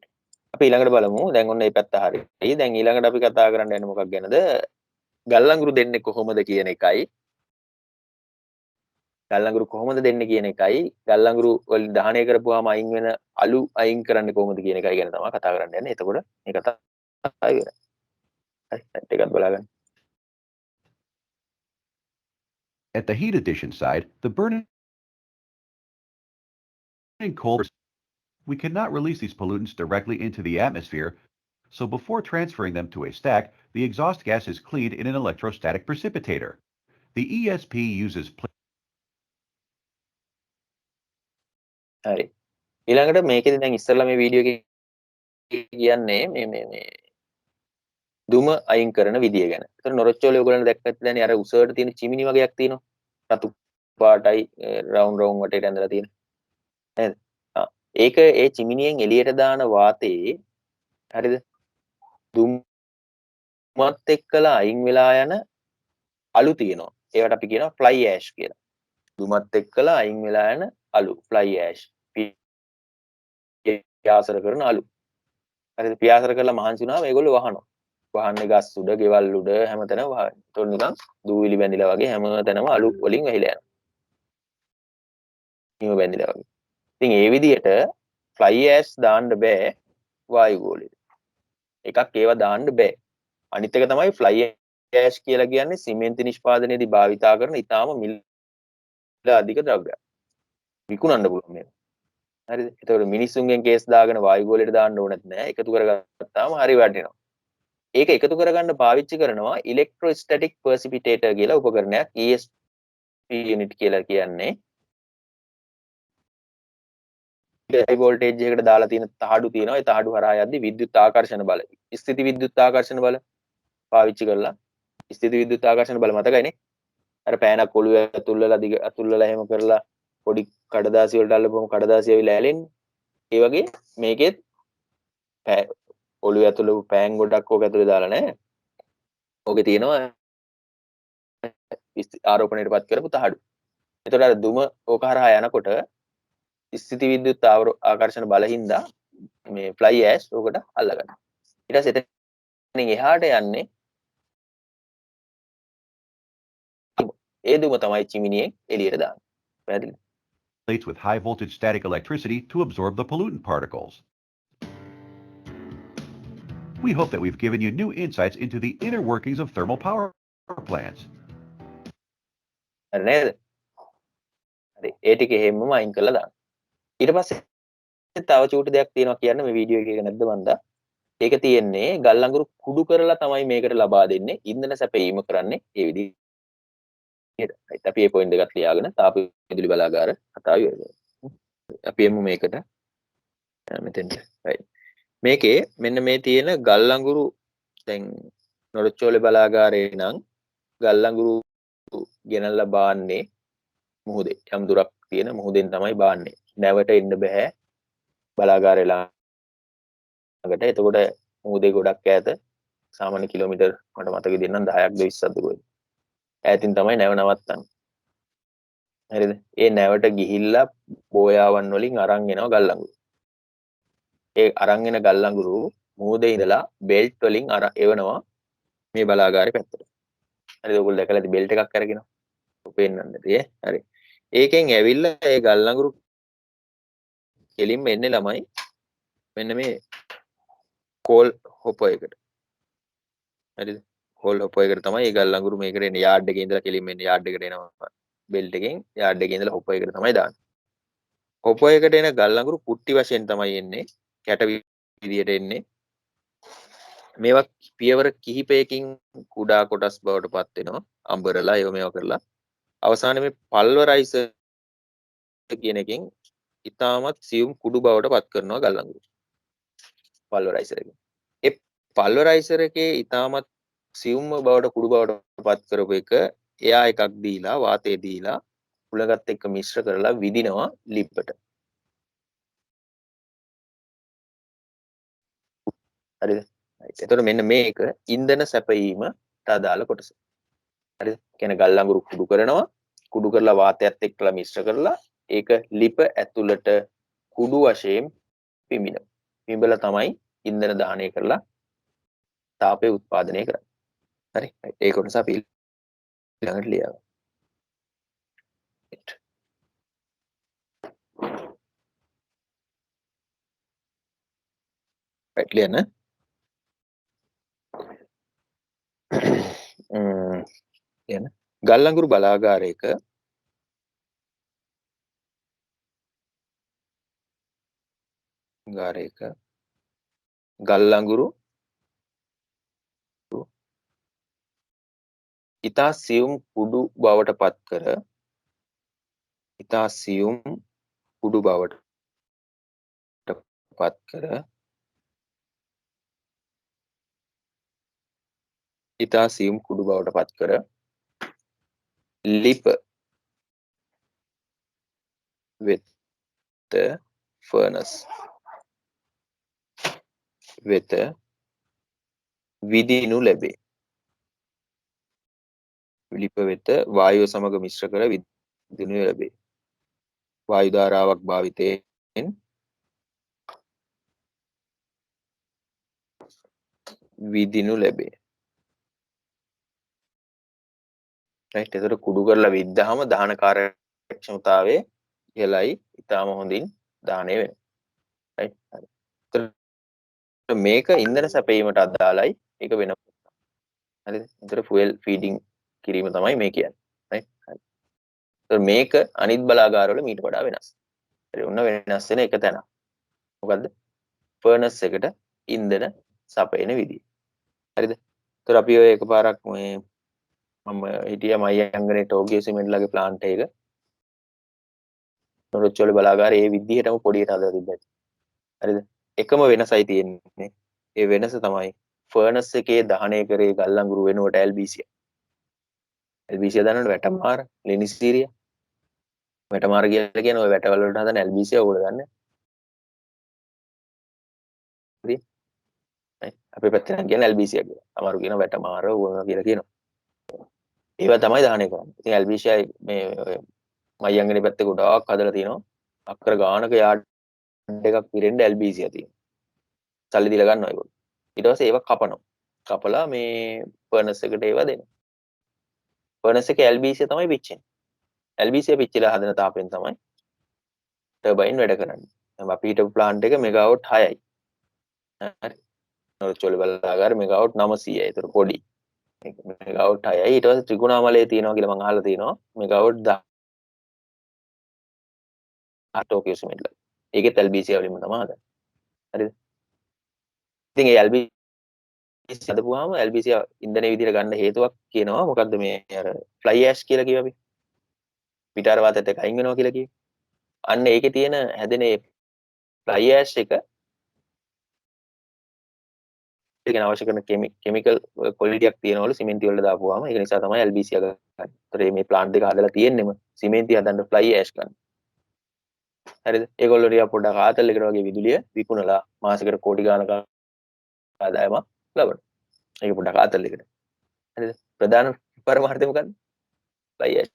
අපි ඊළඟට බලමු. දැන් ඔන්න මේ පැත්ත හරි. දැන් ඊළඟට අපි කතා කරන්න යන්නේ මොකක් ගැනද? ගල්ලංගුරු දෙන්නේ කොහොමද කියන එකයි. ගල්ලංගුරු කොහොමද දෙන්නේ කියන එකයි. ගල්ලංගුරු වලින් දහනය කරපුවාම අයින් වෙන අලු අයින් කරන්නේ කොහොමද කියන එකයි ගැන තමයි කතා කරන්න යන්නේ. එතකොට මේ කතාව ඉවරයි. හරි. ඒකත් බලාගන්න. At the heat addition side, the burning coal, we cannot release these pollutants directly into the atmosphere, so before transferring them to a stack, the exhaust gas is cleaned in an electrostatic precipitator. The ESP uses හරි. ඊළඟට මේකෙදි දැන් ඉස්සෙල්ලා මේ video එකේ කියන්නේ මේ දුම අයින් කරන විදිය ගැන. ඒතර නොරොච්චෝලේ ඔයගොල්ලෝ දැක්කත් දැන් අර උසවට තියෙන චිමිනි වගේක් තියෙනවා. රතු පාටයි රවුන්ඩ් රවුන්ඩ් වටේට ඇඳලා තියෙන. නේද? ඒක ඒ චිමිනියෙන් එළියට දාන වාතයේ හරිද? දුමත් එක්කලා අයින් වෙලා යන අලු තියෙනවා. ඒකට අපි කියනවා ෆ්ලයි ඇෂ් කියලා. දුමත් එක්කලා අයින් වෙලා යන අලු ෆ්ලයි ඇෂ්. පියාසර කරන අලු. හරිද? පියාසර කරලා මහන්සි වුණාම ඒගොල්ලෝ වහනවා. වහන්නේ ගස් උඩ, ගෙවල් උඩ හැමතැනම වහනවා. ඒතකොට නිකන් දූවිලි බැඳිලා වගේ හැමතැනම අලු වලින් වැහිලා යනවා. හිම බැඳිලා වගේ. ඉතින් ඒ විදිහට ෆ්ලයි ඇෂ් දාන්න බෑ වායු ගෝලෙට. එකක් ඒවා දාන්න බෑ. අනිත් එක තමයි ෆ්ලයි ඇෂ් කියලා කියන්නේ සිමෙන්ති නිෂ්පාදනයේදී භාවිතා කරන ඉතාම මිල අධික ද්‍රව්‍යයක්. විකුණන්න පුළුවන් මේක. හරිද? ඒතකොට මිනිස්සුන්ගෙන් කේස් දාගෙන වායු ගෝලෙට දාන්න ඕනෙත් නෑ. එකතු කරගත්තාම හරි වටිනවා. ඒක එකතු කරගන්න පාවිච්චි කරනවා ඉලෙක්ට්‍රෝස්ටැටික් ප්‍රෙසිපිටේටර් කියලා උපකරණයක්. ESP යුනිට් කියලා කියන්නේ හයි වෝල්ටේජ් එකකට දාලා තියෙන තහඩු තියෙනවා. ඒ තහඩු හරහා යද්දි විද්‍යුත් ආකර්ෂණ බල, ස්ථිති විද්‍යුත් ආකර්ෂණ බල පාවිච්චි කරලා ස්ථිති විද්‍යුත් ආකර්ෂණ බල මතකයිනේ. අර පෑනක් ඔළුවේ අතුල්ලලා දිග අතුල්ලලා එහෙම කරලා පොඩි කඩදාසි වලට අල්ලපුවම කඩදාසිය ඇවිල්ලා ඇලෙන්නේ. ඒ වගේ මේකෙත් ඔළුවේ ඇතුළේ පෑන් ගොඩක් ඕක ඇතුලේ දාලා නැහැ. ඕකේ තියෙනවා ආරෝපණයටපත් කරපු තහඩු. එතකොට අර දුම ඕක හරහා යනකොට ස්ථිති විද්‍යුත් ආකර්ෂණ බලහින්දා මේ ෆ්ලයි ඇෂ් ඕකට අල්ලගන්නවා. ඊට පස්සේ එතනින් එහාට යන්නේ ඒ දුම තමයි චිමිනියෙන් එළියට දාන්නේ. පැහැදිලිද? plates with high voltage static electricity to absorb the pollutant particles. We hope that we've given you new insights into the inner workings of thermal power plants. හරි නේද? හරි. ඒ ටික එහෙමම අයින් කරලා දාන්න. ඊට පස්සේ තව චූටි දෙයක් තියෙනවා කියන්න මේ වීඩියෝ එකේ නැද්ද මන්දා? ඒක තියෙන්නේ ගල් අඟුරු කුඩු කරලා තමයි මේකට ලබා දෙන්නේ. ඉන්ධන සැපයීම කරන්නේ ඒ විදිහට. right. අපි මේ පොයින්ට් එකත් ලියාගෙන තාප විදුලි බලාගාර කතාව ඉවර කරමු. අපි එමු මේකට. මෙතෙන්ට. right. මේකේ මෙන්න මේ තියෙන ගල් අඟුරු දැන් නොරොච්චෝලේ බලාගාරේ නම් ගල් අඟුරු ගෙනල්ලා බාන්නේ මුහුදේ. යම් දුරක් තියෙන මුහුදෙන් තමයි බාන්නේ. නැවට එන්න බෑ බලාගාරේ ළඟට. එතකොට මුහුදේ ගොඩක් ඈත. සාමාන්‍ය කිලෝමීටර් මට මතක දෙන්නම් 10ක්ද 20ක්ද කොහෙද. ඈතින් තමයි නැව නවත්තන්නේ. හරිද? ඒ නැවට ගිහිල්ලා බෝයාවන් වලින් අරන් එනවා ගල් අඟුරු. ඒ අරන් එන ගල් අඟුරු මුහුදේ ඉඳලා බෙල්ට් වලින් අර එවනවා මේ බලාගාරේ පැත්තට. හරිද? ඔයගොල්ලෝ දැකලා ඇති බෙල්ට් එකක් අරගෙන. පේන්නන්නද ඈ? හරි. ඒකෙන් ඇවිල්ලා ඒ ගල් අඟුරු කෙලින්ම එන්නේ ළමයි මෙන්න මේ කෝල් හොපර් එකට. හරිද? කෝල් හොපර් එකට තමයි ඒ ගල් අඟුරු මේකට එන්නේ. යාඩ් එකේ ඉඳලා කෙලින්ම එන්නේ යාඩ් එකට එනවා. බෙල්ට් එකෙන් යාඩ් එකේ ඉඳලා හොපර් එකට තමයි දාන්නේ. හොපර් එකට එන ගල් අඟුරු කුට්ටි වශයෙන් තමයි එන්නේ. කැට විදියට එන්නේ. මේවා පියවර කිහිපයකින් කුඩා කොටස් බවට පත් වෙනවා. අඹරලා ඒව මේවා කරලා අවසානයේ මේ පල්වරයිසර් කියන එකෙන් ඉතාමත් සියුම් කුඩු බවට පත් කරනවා ගල් අඟුරු. පල්වරයිසර් එකෙන්. ඒ පල්වරයිසර් එකේ ඉතාමත් සියුම්ම බවට කුඩු බවට පත් කරපු එක එයා එකක් දීලා වාතය දීලා උලගත් එක්ක මිශ්‍ර කරලා විදිනවා ලිප්පට. හරිද? එතකොට මෙන්න මේක ඉන්ධන සැපයීමට අදාළ කොටස. හරිද? කියන්නේ ගල් අඟුරු කුඩු කරනවා. කුඩු කරලා වාතයත් එක්කලා මිශ්‍ර කරලා ඒක ලිප ඇතුළට කුඩු වශයෙන් පිඹිනවා. පිඹලා තමයි ඉන්ධන දාහනය කරලා තාපය උත්පාදනය කරන්නේ. හරි? ඒ කොටස අපි ළඟට ලියනවා. right ලියන්න. ලියන්න. ගල් අඟුරු බලාගාරයක ගල් අඟුරු ඉතා සියුම් කුඩු බවට පත් කර ඉතා සියුම් කුඩු බවට පත් කර ඉතා සියුම් කුඩු බවට පත් කර ලිප වෙත ෆර්නස් වෙත විදිනු ලැබේ. ලිප වෙත වායුව සමග මිශ්‍ර කර විදිනු ලැබේ. වායු ධාරාවක් භාවිතයෙන් විදිනු ලැබේ. right එතකොට කුඩු කරලා විද්දාම දහන කාර්යක්ෂමතාවය ඉහළයි ඉතාම හොඳින් දාහනය වෙනවා. right හරි. මේක ඉන්ධන සැපයීමට අදාළයි. ඒක වෙන. හරිද? එතකොට ෆුවල් ෆීඩින් කිරීම තමයි මේ කියන්නේ. right හරි. එතකොට මේක අනිත් බලාගාරවල මීට වඩා වෙනස්. හරි ඔන්න වෙනස් වෙන එක තැන. මොකද්ද? ෆර්නස් එකට ඉන්ධන සපයන විදිය. හරිද? එතකොට අපි ඔය එකපාරක් මේ මම හිටියා මයංගනේ ටෝකියෝ සිමෙන්ට් ලගේ ප්ලාන්ට් එක. නොරොච්චෝලේ බලාගාරේ ඒ විදිහටම පොඩියට හදලා තිබ්බා. හරිද? එකම වෙනසයි තියෙන්නේ. ඒ වෙනස තමයි ෆර්නස් එකේ දහනය කරේ ගල් අඟුරු වෙනුවට ඇල්බීසියා. ඇල්බීසියා දන්නවද වැටමාර, ලිනිස්ටීරියා. වැටමාර කියලා කියන ඔය වැටවල වලට හදන ඇල්බීසියා ඕගොල්ලෝ දන්නේ. හරි? අපේ පැත්තේ නම් කියන්නේ ඇල්බීසියා කියලා. අමාරු කියන වැටමාර ඕවා කියලා කියනවා. ඒවා තමයි දහනය කරන්නේ. ඉතින් ඇල්බීසියා මේ මයංගනේ පැත්තේ ගොඩාක් හදලා තියෙනවා. අක්කර ගානක යාඩ් එකක් පිරෙන්න ඇල්බීසියා තියෙනවා. සල්ලි දීලා ගන්නවා ඒගොල්ලෝ. ඊට පස්සේ ඒවා කපනවා. කපලා මේ ෆර්නස් එකට ඒවා දෙනවා. ෆර්නස් එකේ ඇල්බීසියා තමයි පිච්චෙන්නේ. ඇල්බීසියා පිච්චිලා හදන තාපෙන් තමයි ටර්බයින් වැඩ කරන්නේ. දැන් අපි හිටපු ප්ලාන්ට් එක මෙගාවොට් 6යි. හරි. නොරොච්චෝලේ බලාගාර මෙගාවොට් 900යි. ඒතර පොඩි. මෙගාවොට් 6යි. ඊට පස්සේ ත්‍රිකුණාමලයේ තියෙනවා කියලා මම අහලා තියෙනවා. මෙගාවොට් 10 ටෝකියෝ සිමෙන්ට් එක. ඒකෙත් ඇල්බීසියා වලින්ම තමයි හදන්නේ. හරිද? ඉතින් ඒ ඇල්බීසියා හදපුවාම ඇල්බීසියා ඉන්ධන විදිහට ගන්න හේතුවක් කියනවා. මොකද්ද මේ අර ෆ්ලයි ඇෂ් කියලා කිව්වා අපි. පිටාර වාතයත් එක්ක අයින් වෙනවා කියලා කිව්වේ. අන්න ඒකේ තියෙන හැදෙන ඒ ෆ්ලයි ඇෂ් එක කියන අවශ්‍ය කරන කෙමිකල් ක්වොලිටි එකක් තියෙනවලු සිමෙන්ති වලට දාපුවාම ඒක නිසා තමයි LBC එක ගන්න. ඒතර මේ ප්ලාන්ට් එක හදලා තියෙන්නෙම සිමෙන්ති හදන්න ෆ්ලයි ඇෂ් ගන්න. හරිද? ඒගොල්ලෝ ටික පොඩ්ඩක් ආතල් එකට වගේ විදුලිය විකුණලා මාසෙකට කෝටි ගානක ආදායමක් ලබනවා. ඒක පොඩ්ඩක් ආතල් එකට. හරිද? ප්‍රධාන පරමාර්ථය මොකක්ද? Fly ash.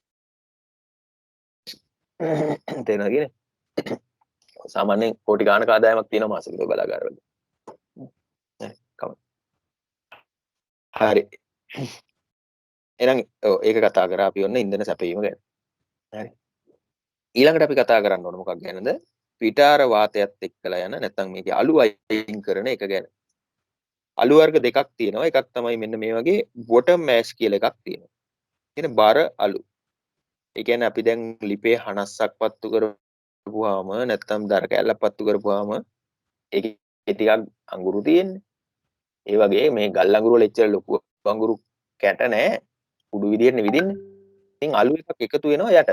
තේරෙනවද කියන්නේ? සාමාන්‍යයෙන් කෝටි ගානක ආදායමක් තියෙනවා මාසෙකට බලාගාරවල. හරි. එහෙනම් ඒක කතා කරා අපි ඔන්න ඉන්ධන සැපයීම ගැන. හරි. ඊළඟට අපි කතා කරන්න ඕන මොකක් ගැනද? පිටාර වාතයත් එක්කලා යන නැත්නම් මේකේ අලු අයින් කරන එක ගැන. අලු වර්ග දෙකක් තියෙනවා. එකක් තමයි මෙන්න මේ වගේ බොටම් මෑෂ් කියලා එකක් තියෙනවා. කියන්නේ බර අලු. ඒ කියන්නේ අපි දැන් ලිපේ හනස්සක් පත්තු කරපුවාම නැත්නම් දර කැල්ලක් පත්තු කරපුවාම ඒකේ ටිකක් අඟුරු තියෙන්නේ. ඒ වගේ මේ ගල් අඟුරු වල එච්චර ලොකු අඟුරු කැට නැහැ. කුඩු විදියට නෙවිදින්නේ. ඉතින් අලු එකක් එකතු වෙනවා යට.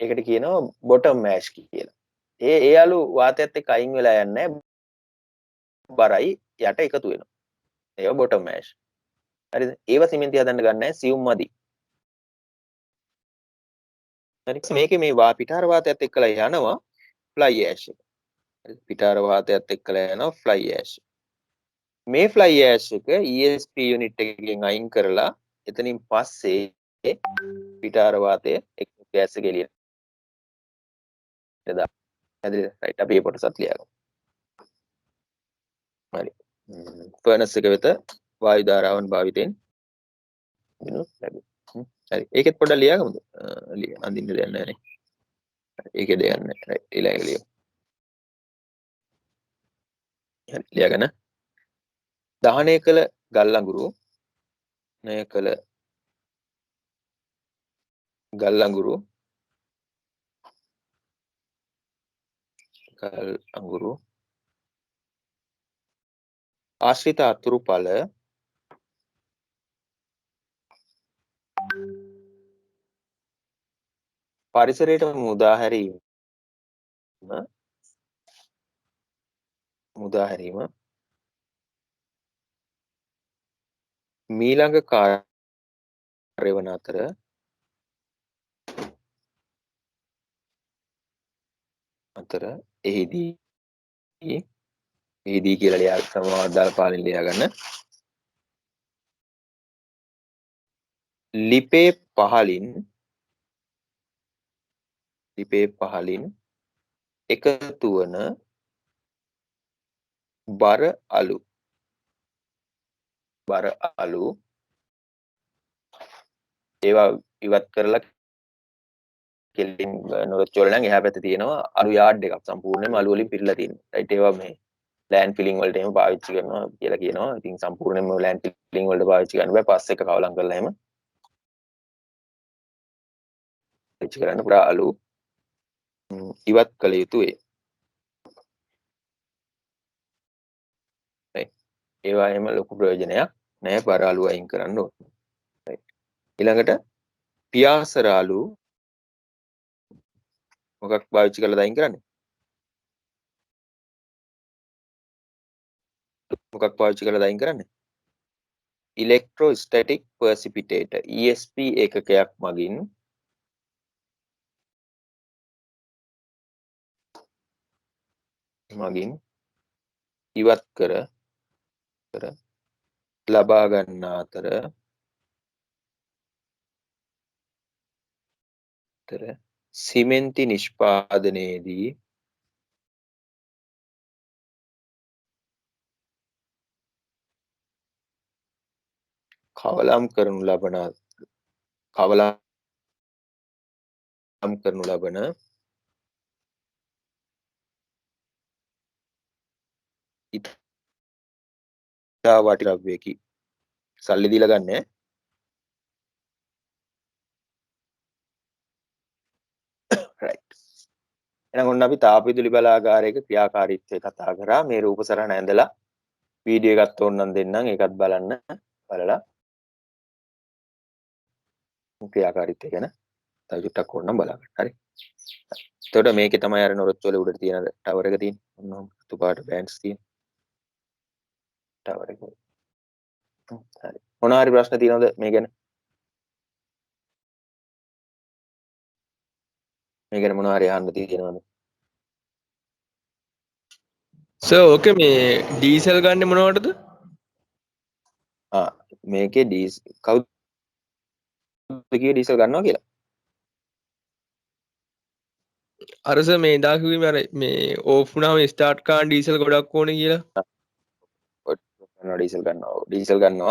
ඒකට කියනවා බොටම් මෑෂ් කියලා. ඒ අලු වාතයත් එක්ක අයින් වෙලා යන්නේ බරයි යට එකතු වෙනවා. ඒව බොටම් මෑෂ්. හරිද? ඒව සිමෙන්ති හදන්න ගන්න නැහැ සියුම් මදි. හරි. මේකේ මේ පිටාර වාතයත් එක්කලා යනවා ෆ්ලයි ඇෂ් එක. හරි. පිටාර වාතයත් එක්කලා යනවා ෆ්ලයි ඇෂ්. මේ ෆ්ලයි ඇෂ් එක ESP යුනිට් එකකින් අයින් කරලා එතනින් පස්සේ පිටාර වාතය එක් ගෑස් එක එළියට දානවා. හරිද? රයිට් අපි මේ කොටසත් ලියගමු. හරි. ෆර්නස් එක වෙත වායු ධාරාවන් භාවිතයෙන් දිනු ලැබේ. හරි. ඒකෙත් පොඩ්ඩක් ලියගමුද? අඳින්න දෙයක් නැහැ නේ. ඒකේ දෙයක් නැහැ. රයිට්. ඊළඟ ලියමු. හරි. ලියගන්න. දහනය කළ ගල් අඟුරු ආශ්‍රිත අතුරු ඵල පරිසරයට මුදා හැරීම මීළඟ කාර්ය වන අතර එහිදී කියලා ලියා සමාවත් දාලා පාලින් ලියා ගන්න. ලිපේ පහලින් එකතු වන බර අලු ඒවා ඉවත් කරලා කෙලින් නොරොච්චෝල නම් එහා පැත්තේ තියෙනවා අලු යාඩ් එකක් සම්පූර්ණයෙන්ම අලු වලින් පිරීලා තියෙනවා. රයිට්. ඒවා මේ ලෑන්ඩ් ෆිලිං වලට එහෙම පාවිච්චි කරනවා කියලා කියනවා. ඉතින් සම්පූර්ණයෙන්ම ලෑන්ඩ් ෆිලිං වලට පාවිච්චි කරන්න බෑ. පස් එක කවලම් කරලා එහෙම පාවිච්චි කරන්න පුරා අලු ඉවත් කළ යුතුයි. රයිට්. ඒවා එහෙම ලොකු ප්‍රයෝජනයක් නැහැ. බර අලු අයින් කරන්න ඕනේ. රයිට්. ඊළඟට පියාසර අලු මොකක් පාවිච්චි කරලා අයින් කරන්නේ? මොකක් පාවිච්චි කරලා අයින් කරන්නේ? ඉලෙක්ට්‍රෝස්ටැටික් ප්‍රසිපිටේටර් ESP ඒකකයක් මගින් ඉවත් කර ලබා ගන්නා අතර සිමෙන්ති නිෂ්පාදනයේදී කවලම් කරනු ලබන ඉතා වටි ද්‍රව්‍යයකි. සල්ලි දීලා ගන්න. රයිට්. එහෙනම් ඔන්න අපි තාප විදුලි බලාගාරයක ක්‍රියාකාරීත්වය කතා කරා. මේ රූප සරහන ඇඳලා වීඩියෝ එකක් ඕනනම් දෙන්නම්. ඒකත් බලන්න. බලලා ක්‍රියාකාරීත්වය ගැන තව චුට්ටක් ඕනනම් බලන්න. හරි. එතකොට මේකේ තමයි අර නොරොච්චෝලේ උඩට තියෙන ටවර් එක තියෙන්නේ. ඔන්න තුපාට බෑන්ඩ්ස් තියෙන. tower එක. හරි. මොනවා හරි ප්‍රශ්න තියෙනවද මේ ගැන? මේ ගැන මොනවා හරි අහන්න තියෙනවද? සර් ඕකේ මේ ඩීසල් ගන්න මොනවටද? මේකේ කවුද කිව්වේ ඩීසල් ගන්නවා කියලා? අර සර් මේ එදා කිව්වේ අර මේ ඕෆ් වුණාම ස්ටාර්ට් කරන්න ඩීසල් ගොඩක් ඕනේ කියලා.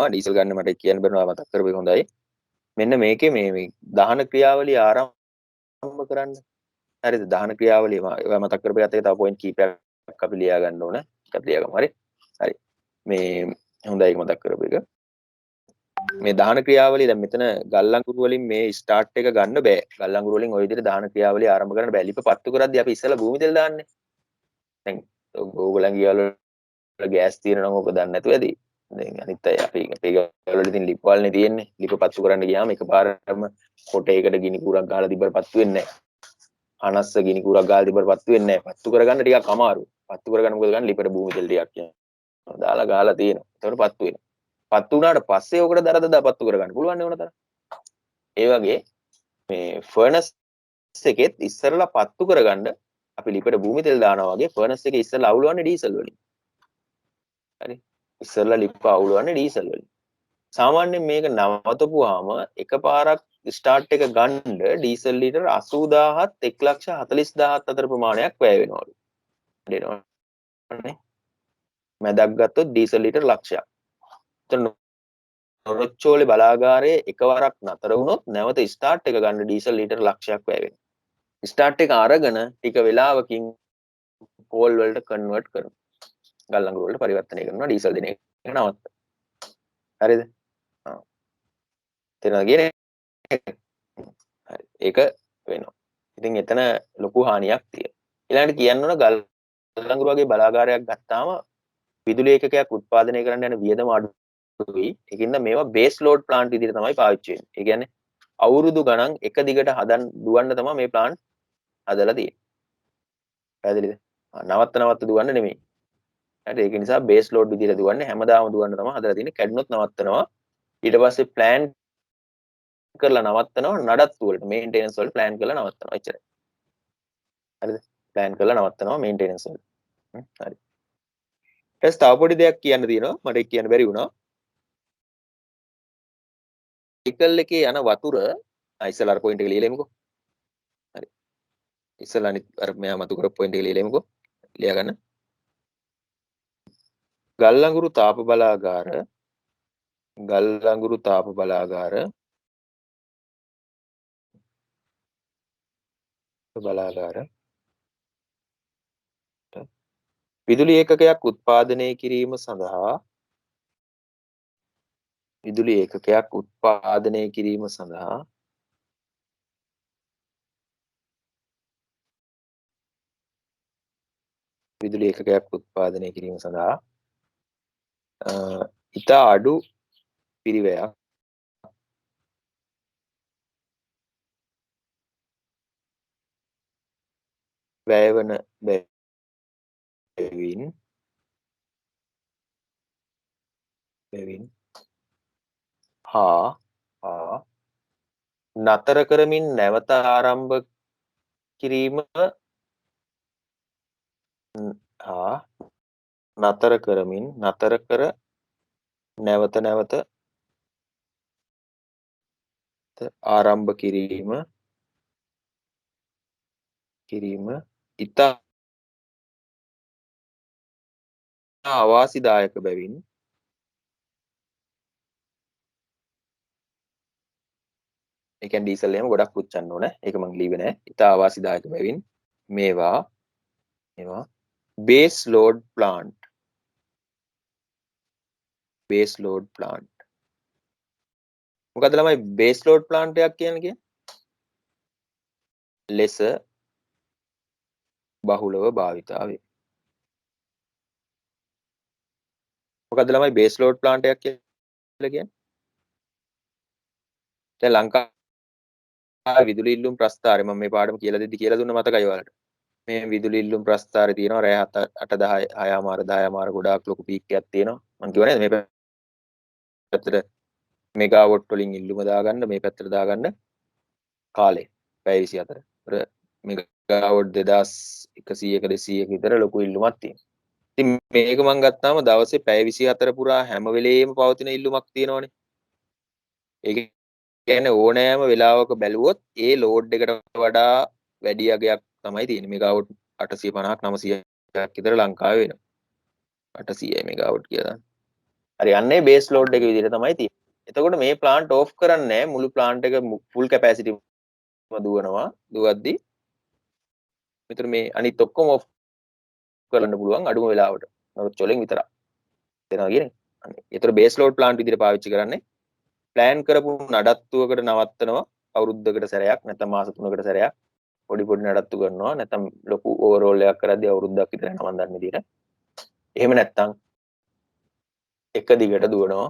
ඩීසල් ගන්න මට කියන්න බැරිනවා මතක් කරපු එක හොඳයි. මෙන්න මේකේ මේ දහන ක්‍රියාවලිය ආරම්භ කරන්න. හරිද? දහන ක්‍රියාවලිය මම මතක් කරපු එකත් එක තව පොයින්ට් කීපයක් අපි ලියා ගන්න ඕන. එකක් ලියා ගමු. හරි. මේ හොඳයි ඒක මතක් කරපු එක. මේ දහන ක්‍රියාවලිය දැන් මෙතන ගල් අඟුරු වලින් මේ ස්ටාර්ට් එක ගන්න බෑ. ගල් අඟුරු වලින් ওই විදිහට දහන ක්‍රියාවලිය ආරම්භ කරන්න බෑ. ලිප පත්තු කරද්දී අපි ඉස්සෙල්ලා භූමි තෙල් දාන්නේ. දැන් ඕගොල්ලන් ගියවල ගෑස් තියෙන නම් ඕක දන්නේ නැතුව ඇති. දැන් අනිත් අය අපි ගාවල ඉතින් ලිප් වලනේ තියෙන්නේ. ලිප පත්තු කරන්න ගියාම එකපාරටම කොටයකට ගිනි කූරක් ගහලා තිබ්බට පත්තු වෙන්නේ නැහැ. අනස්ස ගිනි කූරක් ගහලා තිබ්බට පත්තු වෙන්නේ නැහැ. පත්තු කරගන්න ටිකක් අමාරුයි. පත්තු කරගන්න මොකද ගන්න ලිපට භූමි තෙල් ටිකක් කියනවා. දාලා ගහලා තියෙනවා. ඒතකොට පත්තු වෙනවා. පත්තු වුණාට පස්සේ ඕකට දරදදා පත්තු කරගන්න පුළුවන් නේ ඕනතරම්. ඒ වගේ මේ ෆර්නස් එකෙත් ඉස්සරලා පත්තු කරගන්න අපි ලිපට භූමි තෙල් දානවා වගේ ෆර්නස් එකේ ඉස්සරලා අවුලවන්නේ ඩීසල් වලින්. හරි. ඉස්සරලා ලිප්ප අවුලවන්නේ ඩීසල් වලින්. සාමාන්‍යයෙන් මේක නවතපුවාම එකපාරක් ස්ටාර්ට් එක ගන්න ඩීසල් ලීටර් 80000ත් 140000ත් අතර ප්‍රමාණයක් වැය වෙනවලු. දෙනවනේ. මැදක් ගත්තොත් ඩීසල් ලීටර් ලක්ෂයක්. එතන නොරොච්චෝලේ බලාගාරයේ එකවරක් නතර වුණොත් නැවත ස්ටාර්ට් එක ගන්න ඩීසල් ලීටර් ලක්ෂයක් වැය වෙනවා. ස්ටාර්ට් එක අරගෙන ටික වෙලාවකින් කෝල් වලට කන්වර්ට් කරනවා. ගල් අඟුරු වලට පරිවර්තනය කරනවා ඩීසල් දෙන එක නවත්ත. හරිද? තේරෙනවද කියන්නේ? හරි. ඒක වෙනවා. ඉතින් එතන ලොකු හානියක් තියෙනවා. ඊළඟට කියන්න ඕන ගල් අඟුරු වගේ බලාගාරයක් ගත්තාම විදුලි ඒකකයක් උත්පාදනය කරන්න යන වියදම අඩුයි. ඒකින්ද මේවා බේස් ලෝඩ් ප්ලාන්ට් විදිහට තමයි පාවිච්චි වෙන්නේ. ඒ කියන්නේ අවුරුදු ගණන් එක දිගට දුවන්න තමයි මේ ප්ලාන්ට් හදලා තියෙන්නේ. පැහැදිලිද? නවත්ත දුවන්න නෙමෙයි. හරි ඒක නිසා බේස් ලෝඩ් විදිහට දුවන්නේ හැමදාම දුවන්න තමයි හදලා තියෙන්නේ. කැඩුනොත් නවත්තනවා. ඊට පස්සේ ප්ලෑන් කරලා නවත්තනවා නඩත්තු වලට මේන්ටෙනන්ස් වලට ප්ලෑන් කරලා නවත්තනවා. එච්චරයි. හරිද? ප්ලෑන් කරලා නවත්තනවා මේන්ටෙනන්ස් වලට. හරි. ඊට තව පොඩි දෙයක් කියන්න තියෙනවා. මට ඒක කියන්න බැරි වුණා. සයිකල් එකේ යන වතුර ඉස්සලා අර පොයින්ට් එක ලියලෙමුකෝ. හරි. ඉස්සලා අනිත් අර මෙයා මතු කරපු පොයින්ට් එක ලියලෙමුකෝ. ලියා ගන්න. ගල් අඟුරු තාප බලාගාර විදුලි ඒකකයක් උත්පාදනය කිරීම සඳහා විදුලි ඒකකයක් උත්පාදනය කිරීම සඳහා ඉතා අඩු පිරිවැයක් වැයවන බැවින් හා නතර කරමින් නැවත ආරම්භ කිරීම හා නතර කර නැවත ආරම්භ කිරීම ඉතා අවාසිදායක බැවින් ඒ කියන්නේ ඩීසල් එහෙම ගොඩක් පුච්චන්න ඕන. ඒක මං ලියුවේ නෑ. ඉතා අවාසිදායක බැවින් මේවා බේස් ලෝඩ් ප්ලාන්ට් මොකද ළමයි බේස් ලෝඩ් ප්ලාන්ට් එකක් කියන්නේ? ලෙස බහුලව භාවිතා වේ. මොකද ළමයි බේස් ලෝඩ් ප්ලාන්ට් එකක් කියලා කියන්නේ? දැන් ලංකාවේ විදුලි ඉල්ලුම් ප්‍රස්ථාරය මම මේ පාඩම කියලා දෙද්දි කියලා දුන්න මතකයි ඔයාලට. මේ විදුලි ඉල්ලුම් ප්‍රස්ථාරය තියෙනවා රෑ 7 8 10 6 10 ගොඩාක් ලොකු පීක් එකක් තියෙනවා මම කියවනේ මේ පැත්තට මෙගාවොට් වලින් ඉල්ලුම දාගන්න මේ පැත්තට දාගන්න කාලේ පැය 24 ඒතර මෙගාවොට් 2100ක 200ක විතර ලොකු ඉල්ලුමක් තියෙනවා ඉතින් මේක මම ගත්තාම දවසේ පැය 24 පුරා හැම වෙලේම පවතින ඉල්ලුමක් තියෙනවනේ ඒක කියන්නේ ඕනෑම වෙලාවක බැලුවොත් ඒ ලෝඩ් එකට වඩා වැඩි අගයක් තමයි තියෙන්නේ මෙගාවොට් 850ක් 900ක් විතර ලංකාවේ වෙනවා 800යි මෙගාවොට් කියලා. හරි යන්නේ බේස් ලෝඩ් එක විදිහට තමයි තියෙන්නේ. එතකොට මේ ප්ලාන්ට් ඕෆ් කරන්නේ නැහැ මුළු ප්ලාන්ට් එක ෆුල් කැපැසිටි දුවනවා. දුවද්දි මෙතන මේ අනිත් ඔක්කොම ඕෆ් කරන්න පුළුවන් අඩුම වෙලාවට. නමුත් චොලෙන් විතරක්. දෙනවා කියන්නේ. අනේ. ඒතර බේස් ලෝඩ් ප්ලාන්ට් විදිහට පාවිච්චි කරන්නේ ප්ලෑන් කරපු නඩත්තුවකට නවත්තනවා අවුරුද්දකට සැරයක් නැත්නම් මාස 3කට සැරයක් පොඩි නඩත්තු කරනවා නැත්නම් ලොකු ඕවර්ෝල් එකක් කරද්දී අවුරුද්දක් විතර යනවා මන් දන්න විදිහට. එහෙම නැත්නම් එක දිගට දුවනවා.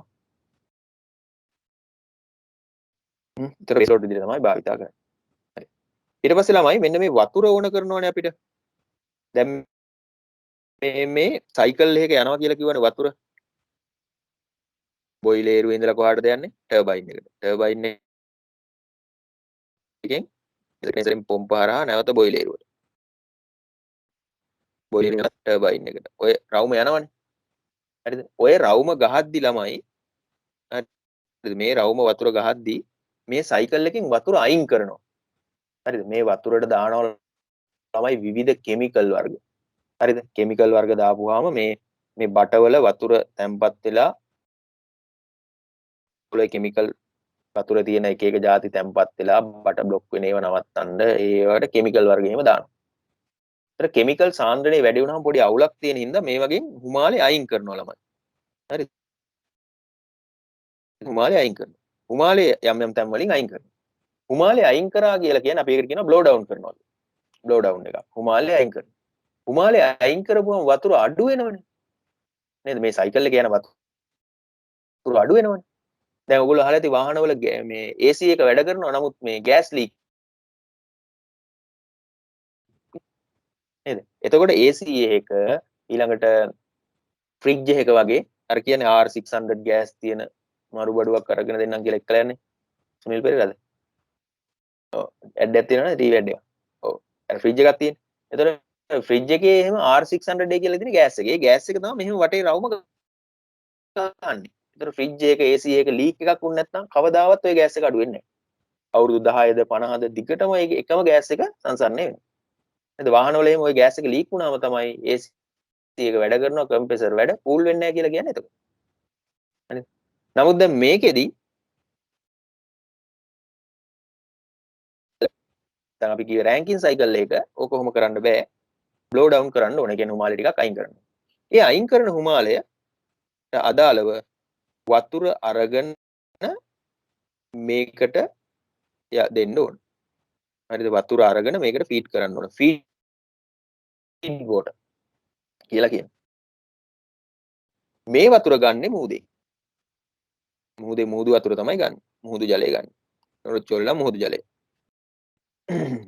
ඒතර බේස් ලෝඩ් විදිහට තමයි භාවිතා කරන්නේ. හරි. ඊට පස්සේ ළමයි මෙන්න මේ වතුර ඕන කරනවානේ අපිට. දැන් මේ සයිකල් එකක යනවා කියලා කිව්වනේ වතුර. බොයිලරේ ඉඳලා කොහාටද යන්නේ? ටර්බයින් එකට. ටර්බයින් එකෙන් ඒකෙන් පොම්ප හරහා නැවත බොයිලරේට. බොයිලරේ ටර්බයින් එකට. ඔය රවුම යනවනේ. හරිද? ඔය රවුම ගහද්දි ළමයි හරිද? මේ රවුම වතුර ගහද්දි මේ සයිකල් එකෙන් වතුර අයින් කරනවා. හරිද? මේ වතුරට දානවා තමයි විවිධ කිමිකල් වර්ග. හරිද? කිමිකල් වර්ග දාපුවාම මේ බටවල වතුර තැම්පත් වෙලා ඔය කිමිකල් වතුර තියෙන එක එක ಜಾති තැම්පත් වෙලා බට බ්ලොක් වෙන ඒවා නවත්තන්න ඒවට කිමිකල් වර්ග එහෙම දානවා. ඒතර කිමිකල් සාන්ද්‍රණය වැඩි වුණාම පොඩි අවුලක් තියෙන හින්දා මේ වගේ හුමාලේ අයින් කරනවා ළමයි. හරිද? හුමාලේ අයින් කරනවා. හුමාලේ යම් තැන් වලින් අයින් කරනවා. හුමාලේ අයින් කරා කියලා කියන්නේ අපි ඒකට කියනවා බ්ලෝ ඩවුන් කරනවා. බ්ලෝ ඩවුන් එක. හුමාලේ අයින් කරනවා. හුමාලේ අයින් කරපුවම වතුර අඩු වෙනවනේ. නේද? මේ සයිකල් එකේ යන වතුර අඩු වෙනවනේ. දැන් ඔයගොල්ලෝ අහලා ඇති වාහනවල මේ AC එක වැඩ කරනවා නමුත් මේ ගෑස් ලීක් නේද? එතකොට AC එක ඊළඟට ෆ්‍රිජ් එක වගේ අර කියන්නේ R600 ගෑස් තියෙන මරු බඩුවක් අරගෙන දෙන්නම් කියලා එක්කලා යන්නේ. සුනිල් පෙරේරාද? ඔව්. ඇඩ් එකක් තියෙනවනේ ටීවී ඇඩ් එක. ඔව්. අර ෆ්‍රිජ් එකක් තියෙන. එතකොට ෆ්‍රිජ් එකේ එහෙම R600 කියලා තියෙන ගෑස් එක. ඒ ගෑස් එක තමයි මෙහෙම වටේ රවුම ගන්නේ. ඒතර ෆ්‍රිජ් එක AC එක ලීක් එකක් වුණ නැත්නම් කවදාවත් ওই ගෑස් එක අඩු වෙන්නේ නැහැ. අවුරුදු 10ද 50ද දිගටම ඒ එකම ගෑස් එක සංසරණය වෙනවා. නේද? වාහනවල එහෙම ওই ගෑස් එක ලීක් වුණාම තමයි AC එක වැඩ කරනවා කම්ප්‍රෙසර් වැඩ කූල් වෙන්නේ නැහැ කියලා කියන්නේ එතකොට. හරි. නමුත් දැන් මේකෙදි දැන් අපි කිව්ව රෑන්කින් සයිකල් එක ඕක කොහොම කරන්න බෑ. බ්ලෝ ඩවුන් කරන්න ඕනේ. කියන්නේ හුමාලේ ටිකක් අයින් කරන්න. ඒ අයින් කරන හුමාලයට අදාළව වතුර අරගෙන මේකට දෙන්න ඕන. හරිද? වතුර අරගෙන මේකට ෆීඩ් කරන්න ඕන. ෆීඩ් වෝටර් කියලා කියනවා. මේ වතුර ගන්නෙ මුහුදේ. මුහුදු වතුර තමයි ගන්න. මුහුදු ජලය ගන්න. ඒකට චොල්ලා මුහුදු ජලය.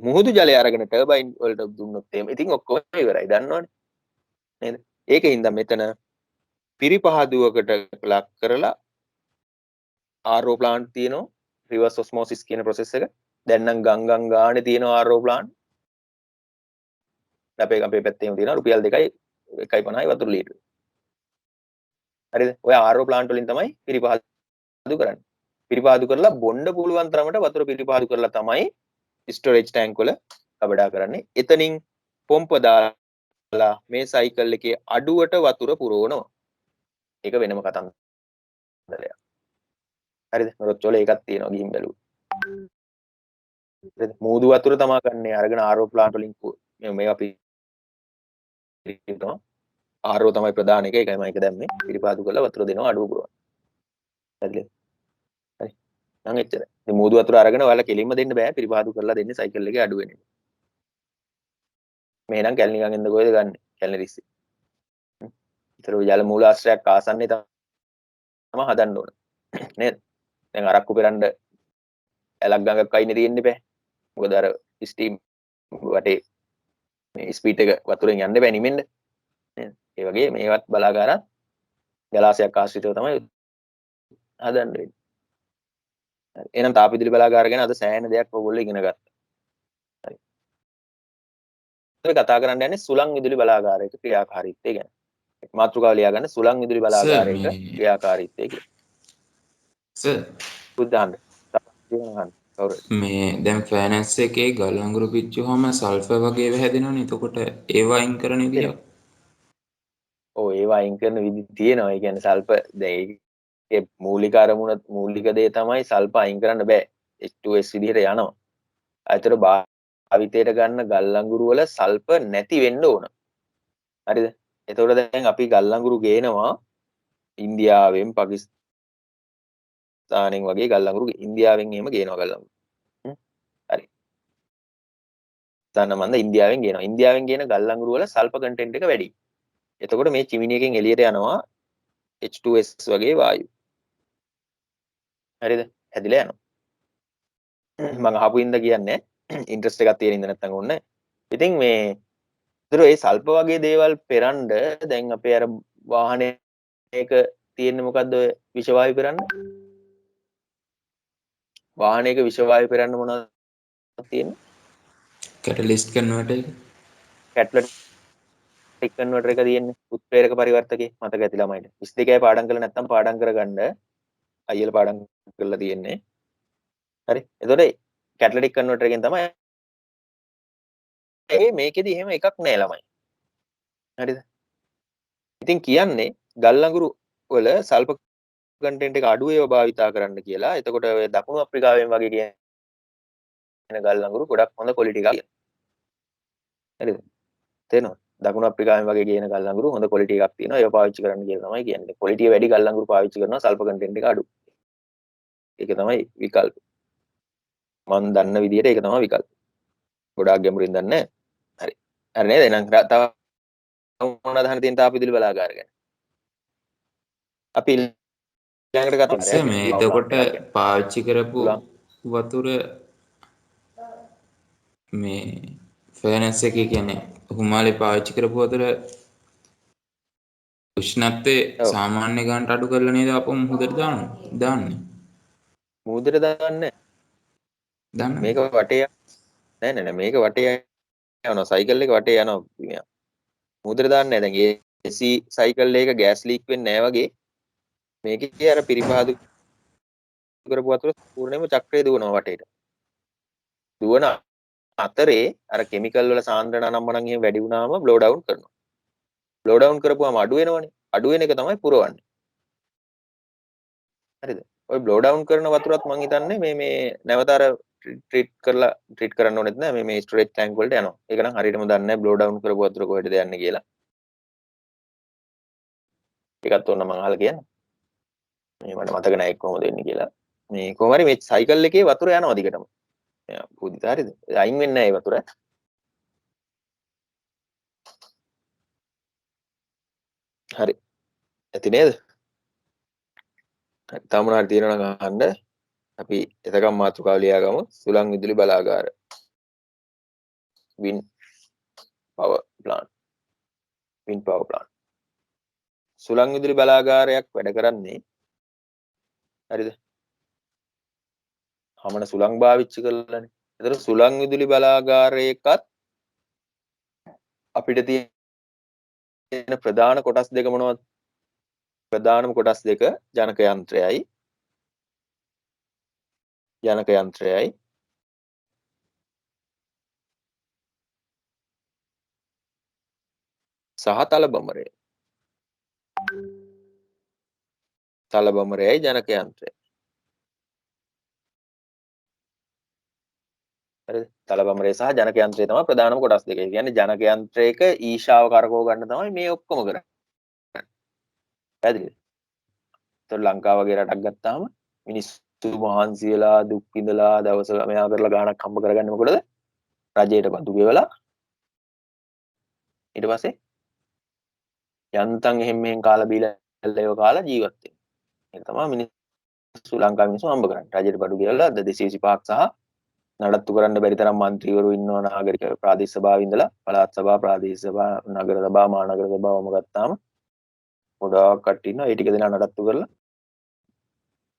මුහුදු ජලය අරගෙන ටර්බයින් වලට දුන්නොත් එහෙම ඉතින් ඔක්කොම ඉවරයි. දන්නවනේ. නේද? ඒකින්ද මෙතන පිරිපහදුවකට ලක් කරලා RO plant තියෙනවා. රිවර්ස් ඔස්මෝසිස් කියන process එක. දැන් නම් ගංගම් ගානේ තියෙනවා RO plant. අපේ පැත්තේම තියෙනවා රුපියල් 1.50යි වතුර ලීටර. හරිද? ඔය RO plant වලින් තමයි පිරිපහදු කරන්නේ. පිරිපහදු කරලා බොන්න පුළුවන් තරමට වතුර පිරිපහදු කරලා තමයි ස්ටෝරේජ් ටැංක් වල කබඩා කරන්නේ. එතනින් පොම්ප දාලා මේ සයිකල් එකේ අඩුවට වතුර පුරවනවා. ඒක වෙනම කතන්දරයක්. හරිද? රොච්චෝල එකක් තියෙනවා ගිහින් බැලුවොත්. හරිද? මූදු වතුර තමයි ගන්නේ අරගෙන RO plant වලින් මේ අපි කියනවා RO තමයි ප්‍රධාන එක. ඒකයි මම ඒක දැම්මේ. පිරිපහදු කරලා වතුර දෙනවා අඩුව පුරවන්න. හරිද? හරි. නම් එච්චරයි. මේ මූදු වතුර අරගෙන ඔයාලා කෙලින්ම දෙන්න බෑ. පිරිපහදු කරලා දෙන්නේ සයිකල් එකේ අඩු වෙන එක. මේ නම් කැලණිකන් එන්ද කොහෙද ගන්නෙ? කැලණි රිස්සි. ඒතර ජල මූලාශ්‍රයක් ආසන්නේ තමයි හදන්න ඕන. නේද? දැන් අරක්කු පෙරන්න ඇලක් ගඟක් අයිනේ තියෙන්න බෑ. මොකද අර ස්ටීම් වටේ මේ ස්පීඩ් එක වතුරෙන් යන්න බෑ නිමෙන්න. නේද? ඒ වගේ මේවත් බලාගාරات ජලාශයක් ආශ්‍රිතව තමයි හදන්න වෙන්නේ. හරි. එහෙනම් තාප විදුලි බලාගාර ගැන අද සෑහෙන දෙයක් ඔයගොල්ලෝ ඉගෙන ගත්තා. හරි. අපි කතා කරන්න යන්නේ සුළං විදුලි බලාගාරයක ක්‍රියාකාරීත්වය ගැන. මාතෘකාව ලියා ගන්න සුළං විදුලි සර් බලාගාරයක මේ ක්‍රියාකාරීත්වය කියලා. සර් බුද්ධාන්ද. කියනවා කවුරු? මේ දැන් ෆෑනස් එකේ ගල් අඟුරු පිච්චුවාම සල්ෆර් වගේ ඒවා හැදෙනවනේ. එතකොට ඒවා අයින් කරන විදියක්. ඔව් ඒවා අයින් කරන විදි තියෙනවා. ඒ කියන්නේ සල්ප දැන් ඒ මූලික අරමුණ මූලික දේ තමයි සල්ප අයින් කරන්න බෑ. H2S විදිහට යනවා. අතට භාවිතයට ගන්න ගල් අඟුරු වල සල්ප නැති වෙන්න ඕන. හරිද? එතකොට දැන් අපි ගල් අඟුරු ගේනවා ඉන්දියාවෙන් පාකිස්තානෙන් වගේ ගල් අඟුරු ඉන්දියාවෙන් එහෙම ගේනවා ගල් අඟුරු. හරි. ගන්න මන්ද ඉන්දියාවෙන් ගේනවා. ඉන්දියාවෙන් ගේන ගල් අඟුරු වල සල්ප කන්ටෙන්ට් එක වැඩි. එතකොට මේ චිමිනි එකෙන් එළියට යනවා H2S වගේ වායු. හරිද? හැදිලා යනවා. මම අහපු ඉඳ කියන්නේ ඉන්ට්‍රස්ට් එකක් තියෙන ඉඳ නැත්තම් ඕනේ. ඉතින් මේ ඒතර ඒ සල්ප වගේ දේවල් පෙරන්න දැන් අපේ අර වාහනයක තියෙන්නේ මොකද්ද ඔය විෂ වායු පෙරන්න? වාහනයක විෂ වායු පෙරන්න මොනවද තියෙන්නේ? කැටලිස්ට් කන්වර්ටර් එක. කැටලිටික් කන්වර්ටර් එක තියෙන්නේ. උත්ප්‍රේරක පරිවර්තකේ මතක ඇති ළමයිට. 22යි පාඩම් කරලා නැත්තම් පාඩම් කරගන්න අයියල පාඩම් කරලා තියෙන්නේ. හරි. එතකොට කැටලිටික් කන්වර්ටර් එකෙන් තමයි මේකෙදි එහෙම එකක් නෑ ළමයි. හරිද? ඉතින් කියන්නේ ගල් අඟුරු වල සල්ප කන්ටෙන්ට් එක අඩු ඒවා භාවිතා කරන්න කියලා. එතකොට ඔය දකුණු අප්‍රිකාවෙන් වගේ කියන ගල් අඟුරු ගොඩක් හොඳ ක්වොලිටි එකක්. හරිද? තේරෙනවද? දකුණු අප්‍රිකාවෙන් වගේ කියන ගල් අඟුරු හොඳ ක්වොලිටි එකක් තියෙනවා. ඒවා පාවිච්චි කරන්න කියලා තමයි කියන්නේ. ක්වොලිටි වැඩි ගල් අඟුරු පාවිච්චි කරනවා සල්ප කන්ටෙන්ට් එක අඩු. ඒක තමයි විකල්ප. මම දන්න විදිහට ඒක තමයි විකල්ප. ගොඩාක් ගැඹුරින් දන්නේ නැහැ. හරි. හරි නේද? එහෙනම් තව මොනවද අහන්න තියෙන තාප විදුලි බලාගාර ගැන? අපි ඊළඟට කතා සර් මේ එතකොට පාවිච්චි කරපු සුළං. වතුර මේ ෆෑනස් එකේ කියන්නේ හුමාලේ පාවිච්චි කරපු වතුර උෂ්ණත්වය ඔව්. සාමාන්‍ය ගානට අඩු කරලා නේද අපෝ මුහුදට දාන්නේ. මුහුදට දාන්නේ දන්නවද? මේක වටේ නෑ මේක වටේ යනවා සයිකල් එක වටේ යනවා මුහුදට දාන්නේ නෑ දැන් AC සයිකල් එක ගෑස් ලීක් වෙන්නේ නෑ වගේ මේකේ අර පිරිපහදු කරපු වතුර පූර්ණයෙන්ම චක්‍රය දුවනවා වටේට දුවන අතරේ අර කෙමිකල් වල සාන්ද්‍රණ අනම්මනම් එහෙම වැඩි වුණාම බ්ලෝ ඩවුන් කරනවා බ්ලෝ ඩවුන් කරපුවාම අඩු වෙනවනේ අඩු වෙන එක තමයි පුරවන්නේ හරිද ඔය බ්ලෝ ඩවුන් කරන වතුරත් මං හිතන්නේ මේ නැවත අර ට්‍රීට් කරන්න ඕනෙත් නෑ මේ ස්ටෝරේජ් ටැංක් වලට යනවා ඒක නම් හරියටම දන්නේ නෑ බ්ලෝ ඩවුන් කරපු වතුර කොහෙටද යන්නේ කියලා ඒකත් ඕන මං අහලා කියන්නේ මේ මට මතක නෑ කොහොමද වෙන්නේ කියලා මේ කොහොම හරි මේ සයිකල් එකේ වතුර යනවා දිගටම පුදුත හරිද අයින් වෙන්නේ නෑ ඒ වතුර හරි ඇති නේද තව මොනවා හරි තියෙනවා නම් අහන්න අපි එතකම් මාතෘකාව ලියා ගමු සුළං විදුලි බලාගාර wind power plant සුළං විදුලි බලාගාරයක් වැඩ කරන්නේ හරිද හමන සුළං පාවිච්චි කරලානේ එතකොට සුළං විදුලි බලාගාරයකත් අපිට තියෙන ප්‍රධාන කොටස් දෙක මොනවද ප්‍රධානම කොටස් දෙක ජනක යන්ත්‍රයයි සහ තල බඹරයයි ජනක යන්ත්‍රයයි හරිද තල බඹරය සහ ජනක යන්ත්‍රය තමයි ප්‍රධානම කොටස් දෙක. ඒ කියන්නේ ජනක යන්ත්‍රයක ඊශාව කරකව ගන්න තමයි මේ ඔක්කොම කරන්නේ. පැහැදිලිද? ඒතකොට ලංකාව වගේ රටක් ගත්තාම මිනිස්සු මහන්සි වෙලා දුක් විඳලා දවස මෙයා කරලා ගාණක් හම්බ කරගන්නේ මොකටද? රජයට බදු ගෙවලා ඊට පස්සේ යන්තම් එහෙම මෙහෙන් කාලා බීලා ඒව කාලා ජීවත් වෙනවා. ඒක තමයි මිනිස්සු ලංකාවේ මිනිස්සු හම්බ කරන්නේ. රජයට බඩු ගෙවලා 225ක් සහ නඩත්තු කරන්න බැරි තරම් മന്ത്രിවරු ඉන්නවා නාගරික ප්‍රාදේශ සභාව ඉඳලා පළාත් සභා ප්‍රාදේශ සභා නගර සභා මහනගර සභාවම ගත්තාම ගොඩාක් කට්ටිය ඉන්නවා. ඒ ටික දෙනා නඩත්තු කරලා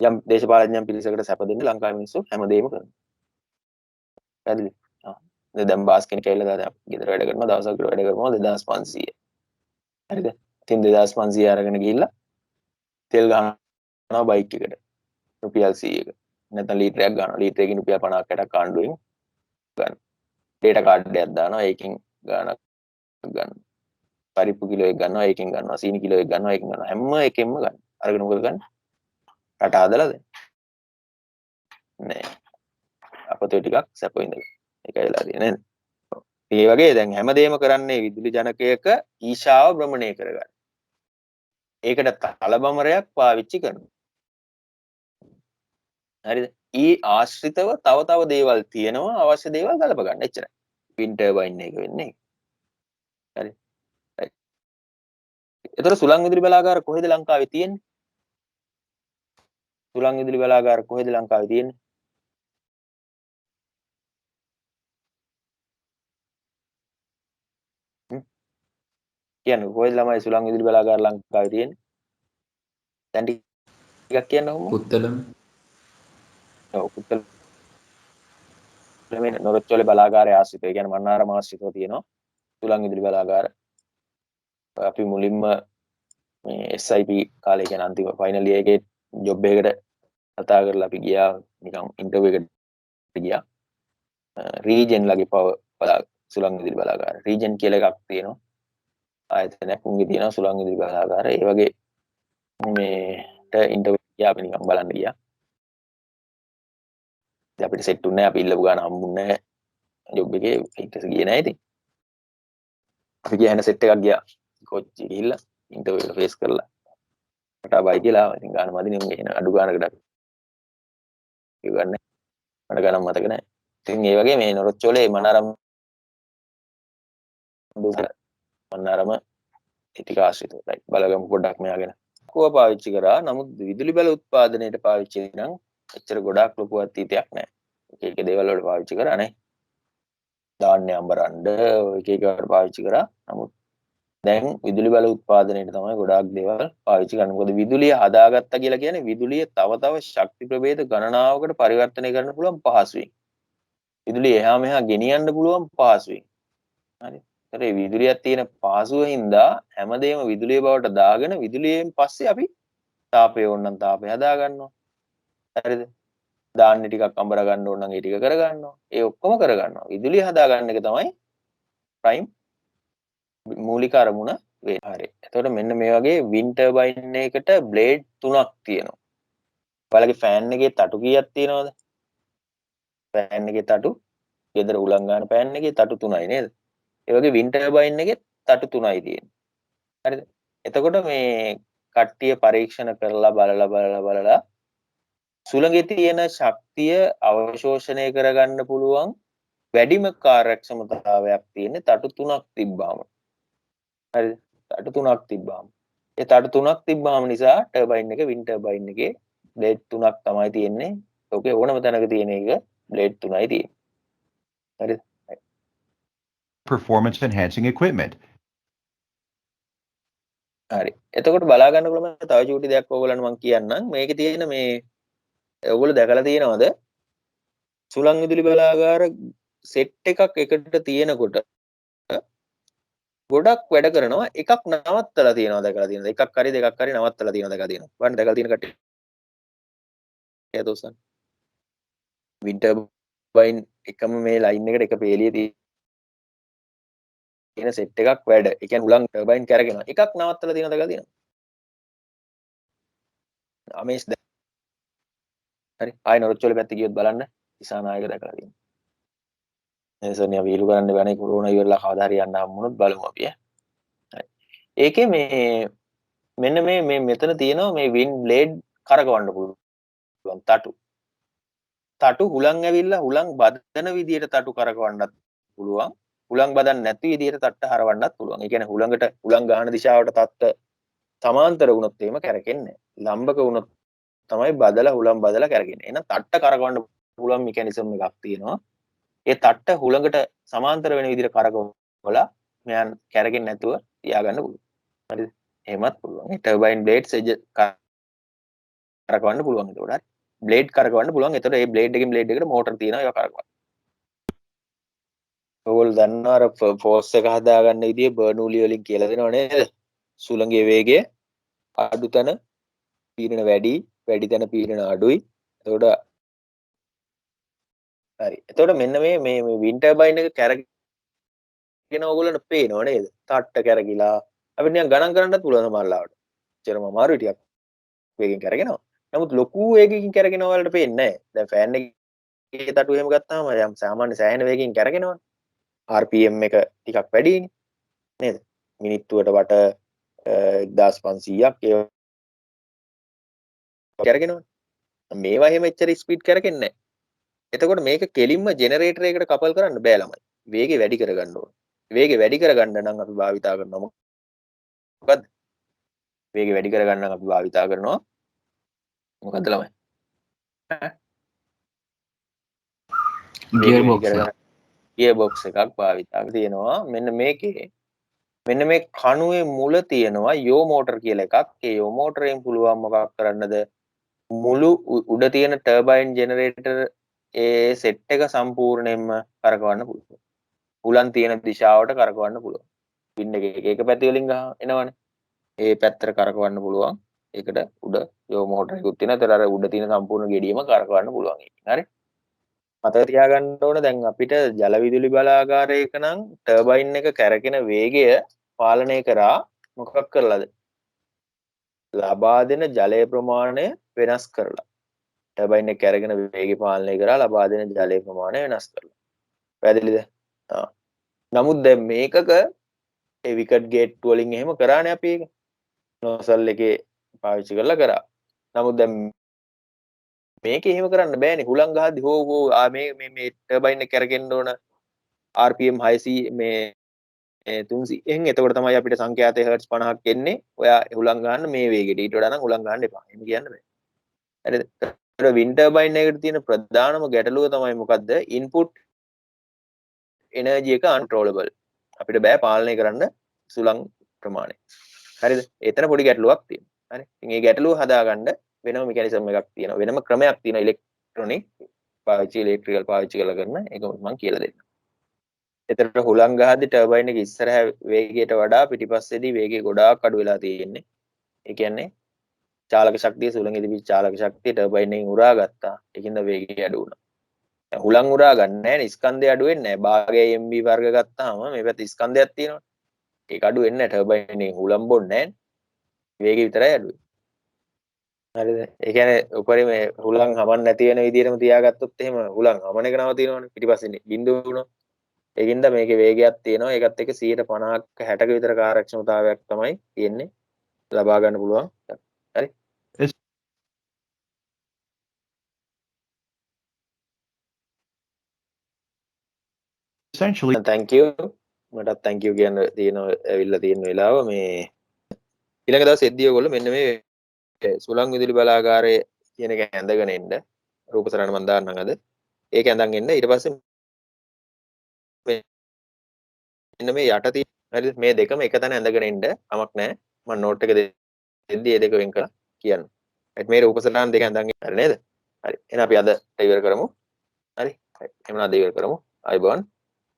යම් දේශපාලඥයන් පිරිසකට සැප දෙන්න ලංකාවේ මිනිස්සු හැමදේම කරනවා. පැහැදිලි? දැන් බාස් කෙනෙක් ඇවිල්ලා දැන් ගෙදර වැඩ කරනවා දවසකට වැඩ කරනවා 2500. හරිද? ඉතින් 2500 අරගෙන ගිහිල්ලා තෙල් ගහනවා බයික් එකට රුපියල් 100ක. නැත්නම් ලීටරයක් ගන්නවා. ලීටරයකින් රුපියල් 50ක් 60ක් ආණ්ඩුවෙන් ගන්න. ඩේටා කාඩ් එකක් දානවා ඒකෙන් ගාණක් ගන්න. පරිප්පු කිලෝ එකක් ගන්නවා ඒකෙන් ගන්නවා. සීනි කිලෝ එකක් ගන්නවා ඒකෙන් ගන්නවා. හැම එකෙන්ම ගන්න. අරගෙන මොකද ගන්න? රට හදලාද? නෑ. අපතේ ටිකක් සැප විඳලා. ඒකයි වෙලා තියෙන්නේ නේද? ඒ වගේ දැන් හැමදේම කරන්නේ විදුලි ජනකයක ඊශාව භ්‍රමණය කරගන්න. ඒකට තලබමරයක් පාවිච්චි කරනවා. හරිද? ඊ ආශ්‍රිතව තව දේවල් තියෙනවා අවශ්‍ය දේවල් ගලප ගන්න. එච්චරයි. වින්ඩ් ටර්බයින් එක වෙන්නේ. හරි. right. ඒතර සුළං විදුලි බලාගාර කොහෙද ලංකාවේ තියෙන්නේ? සුළං විදුලි බලාගාර කොහෙද ලංකාවේ තියෙන්නේ? කියන්නේ කොහෙද ළමයි සුළං විදුලි බලාගාර ලංකාවේ තියෙන්නේ? දැන් ටිකක් කියන්න ඕම. පුත්තලම ඔව් පුත්තල මේ නොරොච්චෝලේ බලාගාරය ආශ්‍රිතව. ඒ කියන්නේ මන්නාරම ආශ්‍රිතව තියෙනවා සුළං විදුලි බලාගාර. අපි මුලින්ම මේ SIP කාලේ කියන අන්තිම ෆයිනල් ඉයර් එකේ ජොබ් එකකට කතා කරලා අපි ගියා නිකන් ඉන්ටර්විව් එකට ගියා. රීජන් ලගේ පව සුළං විදුලි බලාගාර. රීජන් කියලා එකක් තියෙනවා. ආයතනයක් උන්ගේ තියෙනවා සුළං විදුලි බලාගාර. ඒ වගේ මේට ඉන්ටර්විව් ගියා අපි නිකන් බලන්න ගියා. ඉතින් අපිට සෙට් උන්නේ නැහැ. අපි ඉල්ලපු ගාන හම්බුන්නේ නැහැ. ජොබ් එකේ ෆික්ස් ගියේ නැහැ ඉතින්. අපි ගියා සෙට් එකක් ගියා. කොච්චි ගිහිල්ලා ඉන්ටර්විව් එක ෆේස් කරලා මට බයි කියලා ඉතින් ගාන මදි නේ එන අඩු ගානකට ඉවන්නේ මට ගණන් මතක නැහැ. ඉතින් ඒ වගේ මේ නොරොච්චෝලේ මන්නාරම ටික ආශ්‍රිතව රයිට් බලගමු පොඩ්ඩක් මෙයාගෙන කොහොම පාවිච්චි කරා. නමුත් විදුලි බල උත්පාදනයට පාවිච්චි නම් එච්චර ගොඩාක් ලොකු අතීතයක් නැහැ. එක එක දේවල් වලට පාවිච්චි කරා නේ. ධාන්‍ය අඹරන්න එක එක වලට පාවිච්චි කරා. නමුත් දැන් විදුලි බල උත්පාදනයට තමයි ගොඩාක් දේවල් පාවිච්චි කරන්නේ. මොකද විදුලිය හදාගත්තා කියලා කියන්නේ විදුලිය තව ශක්ති ප්‍රභේද ගණනාවකට පරිවර්තනය කරන්න පුළුවන් පහසුවෙන්. විදුලිය එහා මෙහා ගෙනියන්න පුළුවන් පහසුවෙන්. හරි. ඒතර මේ විදුලියක් තියෙන පහසුව හින්දා හැමදේම විදුලිය බවට දාගෙන විදුලියෙන් පස්සේ අපි තාපය ඕනනම් තාපය හදා ගන්නවා. හරිද? ධාන්‍ය ටිකක් අඹර ගන්න ඕන නම් ඒ ටික කර ගන්නවා. ඒ ඔක්කොම කර ගන්නවා. විදුලිය හදා ගන්න එක තමයි ප්‍රයිම් මූලික අරමුණ වෙන්නේ. හරි. එතකොට මෙන්න මේ වගේ වින්ඩ් ටර්බයින් එකකට බ්ලේඩ් 3ක් තියෙනවා. ඔයාලගේ ෆෑන් එකේ තටු කීයක් තියෙනවද? ෆෑන් එකේ තටු ගෙදර උලන් ගන්න ෆෑන් එකේ තටු 3යි නේද? ඒ වගේ වින්ඩ් ටර්බයින් එකේ තටු 3යි තියෙන්නේ. හරිද? එතකොට මේ කට්ටිය පරීක්ෂණ කරලා බලලා සුළඟේ තියෙන ශක්තිය අවශෝෂණය කරගන්න පුළුවන් වැඩිම කාර්යක්ෂමතාවයක් තියෙන තටු 3ක් තිබ්බාම. හරිද? තටු 3ක් තිබ්බාම. ඒ තටු 3ක් තිබ්බාම නිසා ටර්බයින් එක වින්ඩ් ටර්බයින් එකේ බ්ලේඩ් 3ක් තමයි තියෙන්නේ. ඕකේ ඕනම තැනක තියෙන එක බ්ලේඩ් 3යි තියෙන්නේ. හරිද? Performance enhancing equipment. හරි. එතකොට බලා ගන්නකොට මම තව චූටි දෙයක් ඕගොල්ලන්ට මම කියන්නම්. මේකේ තියෙන මේ ඔයගොල්ලෝ දැකලා තියෙනවද? සුළං විදුලි බලාගාර සෙට් එකක් එකට තියෙනකොට ගොඩක් වැඩ කරනවා. එකක් නවත්තලා තියෙනවා දැකලා තියෙනවද? එකක් හරි දෙකක් හරි නවත්තලා තියෙනවා දැකලා තියෙනවා. බලන්න දැකලා තියෙන කට්ටිය. ඒතොසන්. වින්ඩ් ටර්බයින් එකම මේ ලයින් එකට එක පේලිය තියෙන සෙට් එකක් වැඩ. ඒ කියන්නේ උලන් ටර්බයින් කරගෙනවා. එකක් නවත්තලා තියෙනවා දැකලා තියෙනවා. අමේස් හරි. ආයෙ නොරොච්චෝලේ පැත්තේ ගියොත් බලන්න ඉසානායක දැකලා තියෙනවා. එසෝනි අපි ඉලු කරන්න බෑනේ කොරෝනා ඉවරලා කවදා හරි යන්න හම්බුනොත් බලමු අපි ඈ. හරි. ඒකේ මේ මෙන්න මේ මෙතන තියෙනවා මේ වින් බ්ලේඩ් කරකවන්න පුළුවන් තටු. තටු හුලං ඇවිල්ලා හුලං බදන විදියට තටු කරකවන්නත් පුළුවන්. හුලං බදන්න නැති විදියට තට්ට හරවන්නත් පුළුවන්. ඒ කියන්නේ හුලඟට හුලං ගහන දිශාවට තත්ත සමාන්තර වුණොත් එහෙම කැරකෙන්නේ නැහැ. ලම්බක වුණොත් තමයි බදලා හුලං බදලා කැරකෙන්නේ. එහෙනම් තට්ට කරකවන්න පුළුවන් මෙකැනිසම් එකක් තියෙනවා. ඒ තට්ට හුළඟට සමාන්තර වෙන විදිහට කරකවලා මෙයන් කැරගෙන්නේ නැතුව තියාගන්න පුළුවන්. හරිද? එහෙමත් පුළුවන්. ඒ ටර්බයින් බ්ලේඩ්ස් එජ් කරකවන්න පුළුවන්. ඒකට හරි. බ්ලේඩ් කරකවන්න පුළුවන්. ඒතකොට ඒ බ්ලේඩ් එකෙන් බ්ලේඩ් එකට මෝටර් තියෙනවා ඒක කරකවන්න. ඔයගොල්ලෝ දන්නවා අර ෆෝස් එක හදාගන්න විදිය බර්නූලි වලින් කියලා දෙනව නේද? සුළඟේ වේගය අඩු තැන පීඩන වැඩි, වැඩි තැන පීඩන අඩුයි. එතකොට හරි. එතකොට මෙන්න මේ වින්ඩ් ටර්බයින් එක කැරගෙන ඕගොල්ලන්ට පේනව නේද? තට්ට කැරකිලා අපිට නිකන් ගණන් කරන්නත් පුළුවන් සමහරවිට. චරම අමාරු ටිකක් වේගෙන් කැරගෙනවා. නමුත් ලොකු වේගකින් කැරගෙනවා වලට පේන්නේ නැහැ. දැන් ෆෑන් එකේ තටුව එහෙම ගත්තාම යම් සාමාන්‍ය සෑහෙන වේගකින් කැරගෙනවා. RPM එක ටිකක් වැඩිනේ නේද? මිනිත්තුවට වට 1500ක් ඒ කැරගෙනවා. මේවා එහෙම එච්චර ස්පීඩ් කැරගෙන්නේ නැහැ. එතකොට මේක කෙලින්ම ජෙනරේටර් එකකට කපල් කරන්න බෑ ළමයි. වේගය වැඩි කරගන්න ඕනේ. වේගය වැඩි කරගන්න නම් අපි භාවිතා කරනවා මොකද්ද? වේගය වැඩි කරගන්න නම් අපි භාවිතා කරනවා මොකද්ද ළමයි? ගියර් බොක්ස් ගියර් බොක්ස් එකක් භාවිතා තියෙනවා. මෙන්න මේකේ මෙන්න මේ කණුවේ මුල තියෙනවා යෝ මෝටර් කියලා එකක්. ඒ යෝ මෝටරයෙන් පුළුවන් මොකක් කරන්නද? මුළු උඩ තියෙන ටර්බයින් ජෙනරේටර් ඒ සෙට් එක සම්පූර්ණයෙන්ම කරකවන්න පුළුවන්. හුලන් තියෙන දිශාවට කරකවන්න පුළුවන්. පින් එක පැති වලින් එනවනේ. ඒ පැත්තට කරකවන්න පුළුවන්. ඒකට උඩ යෝ මෝටර් එකකුත් තියෙනවා. ඒතර අර උඩ තියෙන සම්පූර්ණ ගෙඩියම කරකවන්න පුළුවන්. හරි. මතක තියාගන්න ඕන දැන් අපිට ජල විදුලි බලාගාරයක නම් ටර්බයින් එක කැරකෙන වේගය පාලනය කරා මොකක් කරලාද? ලබා දෙන ජලය ප්‍රමාණය වෙනස් කරලා. ටර්බයින් එක කැරගෙන වේගය පාලනය කරා ලබා දෙන ජලය ප්‍රමාණය වෙනස් කරලා. පැහැදිලිද? නමුත් දැන් මේකක ඒ විකට් ගේට් වලින් එහෙම කරානේ අපි ඒක. නොසල් එකේ පාවිච්චි කරලා කරා. නමුත් දැන් මේක එහෙම කරන්න බෑනේ. හුලං ගහද්දි හෝ මේ ටර්බයින් එක කැරකෙන්න ඕන RPM 600 මේ 300 එහෙන් එතකොට තමයි අපිට සංඛ්‍යාතයේ හර්ට්ස් 50ක් එන්නේ. ඔයා හුලං ගන්න මේ වේගෙට. ඊට වඩා නම් හුලං ගන්න එපා. එහෙම කියන්න බෑ. හරිද? ඒතර වින්ඩ් ටර්බයින් එකකට තියෙන ප්‍රධානම ගැටලුව තමයි මොකද්ද? ඉන්පුට් එනර්ජි එක අන්කන්ට්‍රෝලබල්. අපිට බෑ පාලනය කරන්න සුළං ප්‍රමාණය. හරිද? එතන පොඩි ගැටලුවක් තියෙනවා. හරි. ඉතින් මේ ගැටලුව හදාගන්න වෙනම මෙකැනිසම් එකක් තියෙනවා. වෙනම ක්‍රමයක් තියෙනවා ඉලෙක්ට්‍රොනික පාවිච්චි ඉලෙක්ට්‍රිකල් පාවිච්චි කරලා කරන ඒක මම කියලා දෙන්නම්. එතකොට හුලං ගහද්දි ටර්බයින් එක ඉස්සරහ වේගයට වඩා පිටිපස්සේදී වේගය ගොඩාක් අඩු වෙලා තියෙන්නේ. ඒ කියන්නේ චාලක ශක්තිය සුළඟේ තිබිච්ච චාලක ශක්තිය ටර්බයින් එකෙන් උරා ගත්තා. ඒකින්ද වේගය අඩු වුණා. හුලං උරා ගන්න නැහැ නේ ස්කන්ධය අඩු වෙන්නේ නැහැ. භාගය MB වර්ග ගත්තාම මේ පැත්තේ ස්කන්ධයක් තියෙනවා. ඒක අඩු වෙන්නේ නැහැ ටර්බයින් එකෙන් හුලම් බොන්නේ නැහැ. වේගය විතරයි අඩු වෙන්නේ. හරිද? ඒ කියන්නේ උපරිම හුලං හමන්න නැති වෙන විදිහටම තියාගත්තොත් එහෙම හුලං හමන එක නවතිනවනේ. පිටිපස්සේ බිඳුව වුණා. ඒකින්ද මේකේ වේගයක් තියෙනවා. ඒකත් එක්ක 50ක 60ක විතර කාර්යක්ෂමතාවයක් තමයි තියෙන්නේ. ලබා ගන්න පුළුවන්. හරි? Essentially, thank you. මටත් thank you කියන්න තියෙනවා ඇවිල්ලා තියෙන වෙලාව මේ ඊළඟ දවසේ එද්දී ඔයගොල්ලෝ මෙන්න මේ සුළං විදුලි බලාගාරයේ කියන එක ඇඳගෙන එන්න රූපසරණ මම දාන්නම් අද. ඒක ඇඳන් එන්න ඊට පස්සේ මෙන්න මේ යට තියෙන හරිද මේ දෙකම එක තැන ඇඳගෙන එන්න කමක් නැහැ. මම නෝට් එක දෙද්දී මේ දෙක වෙන් කරලා කියන්න. right මේ රූපසරණ දෙක ඇඳන් ඉන්න නේද? හරි. එහෙනම් අපි අද ඉවර කරමු. හරි. එහෙනම් අද ඉවර කරමු. ආයුබෝවන්.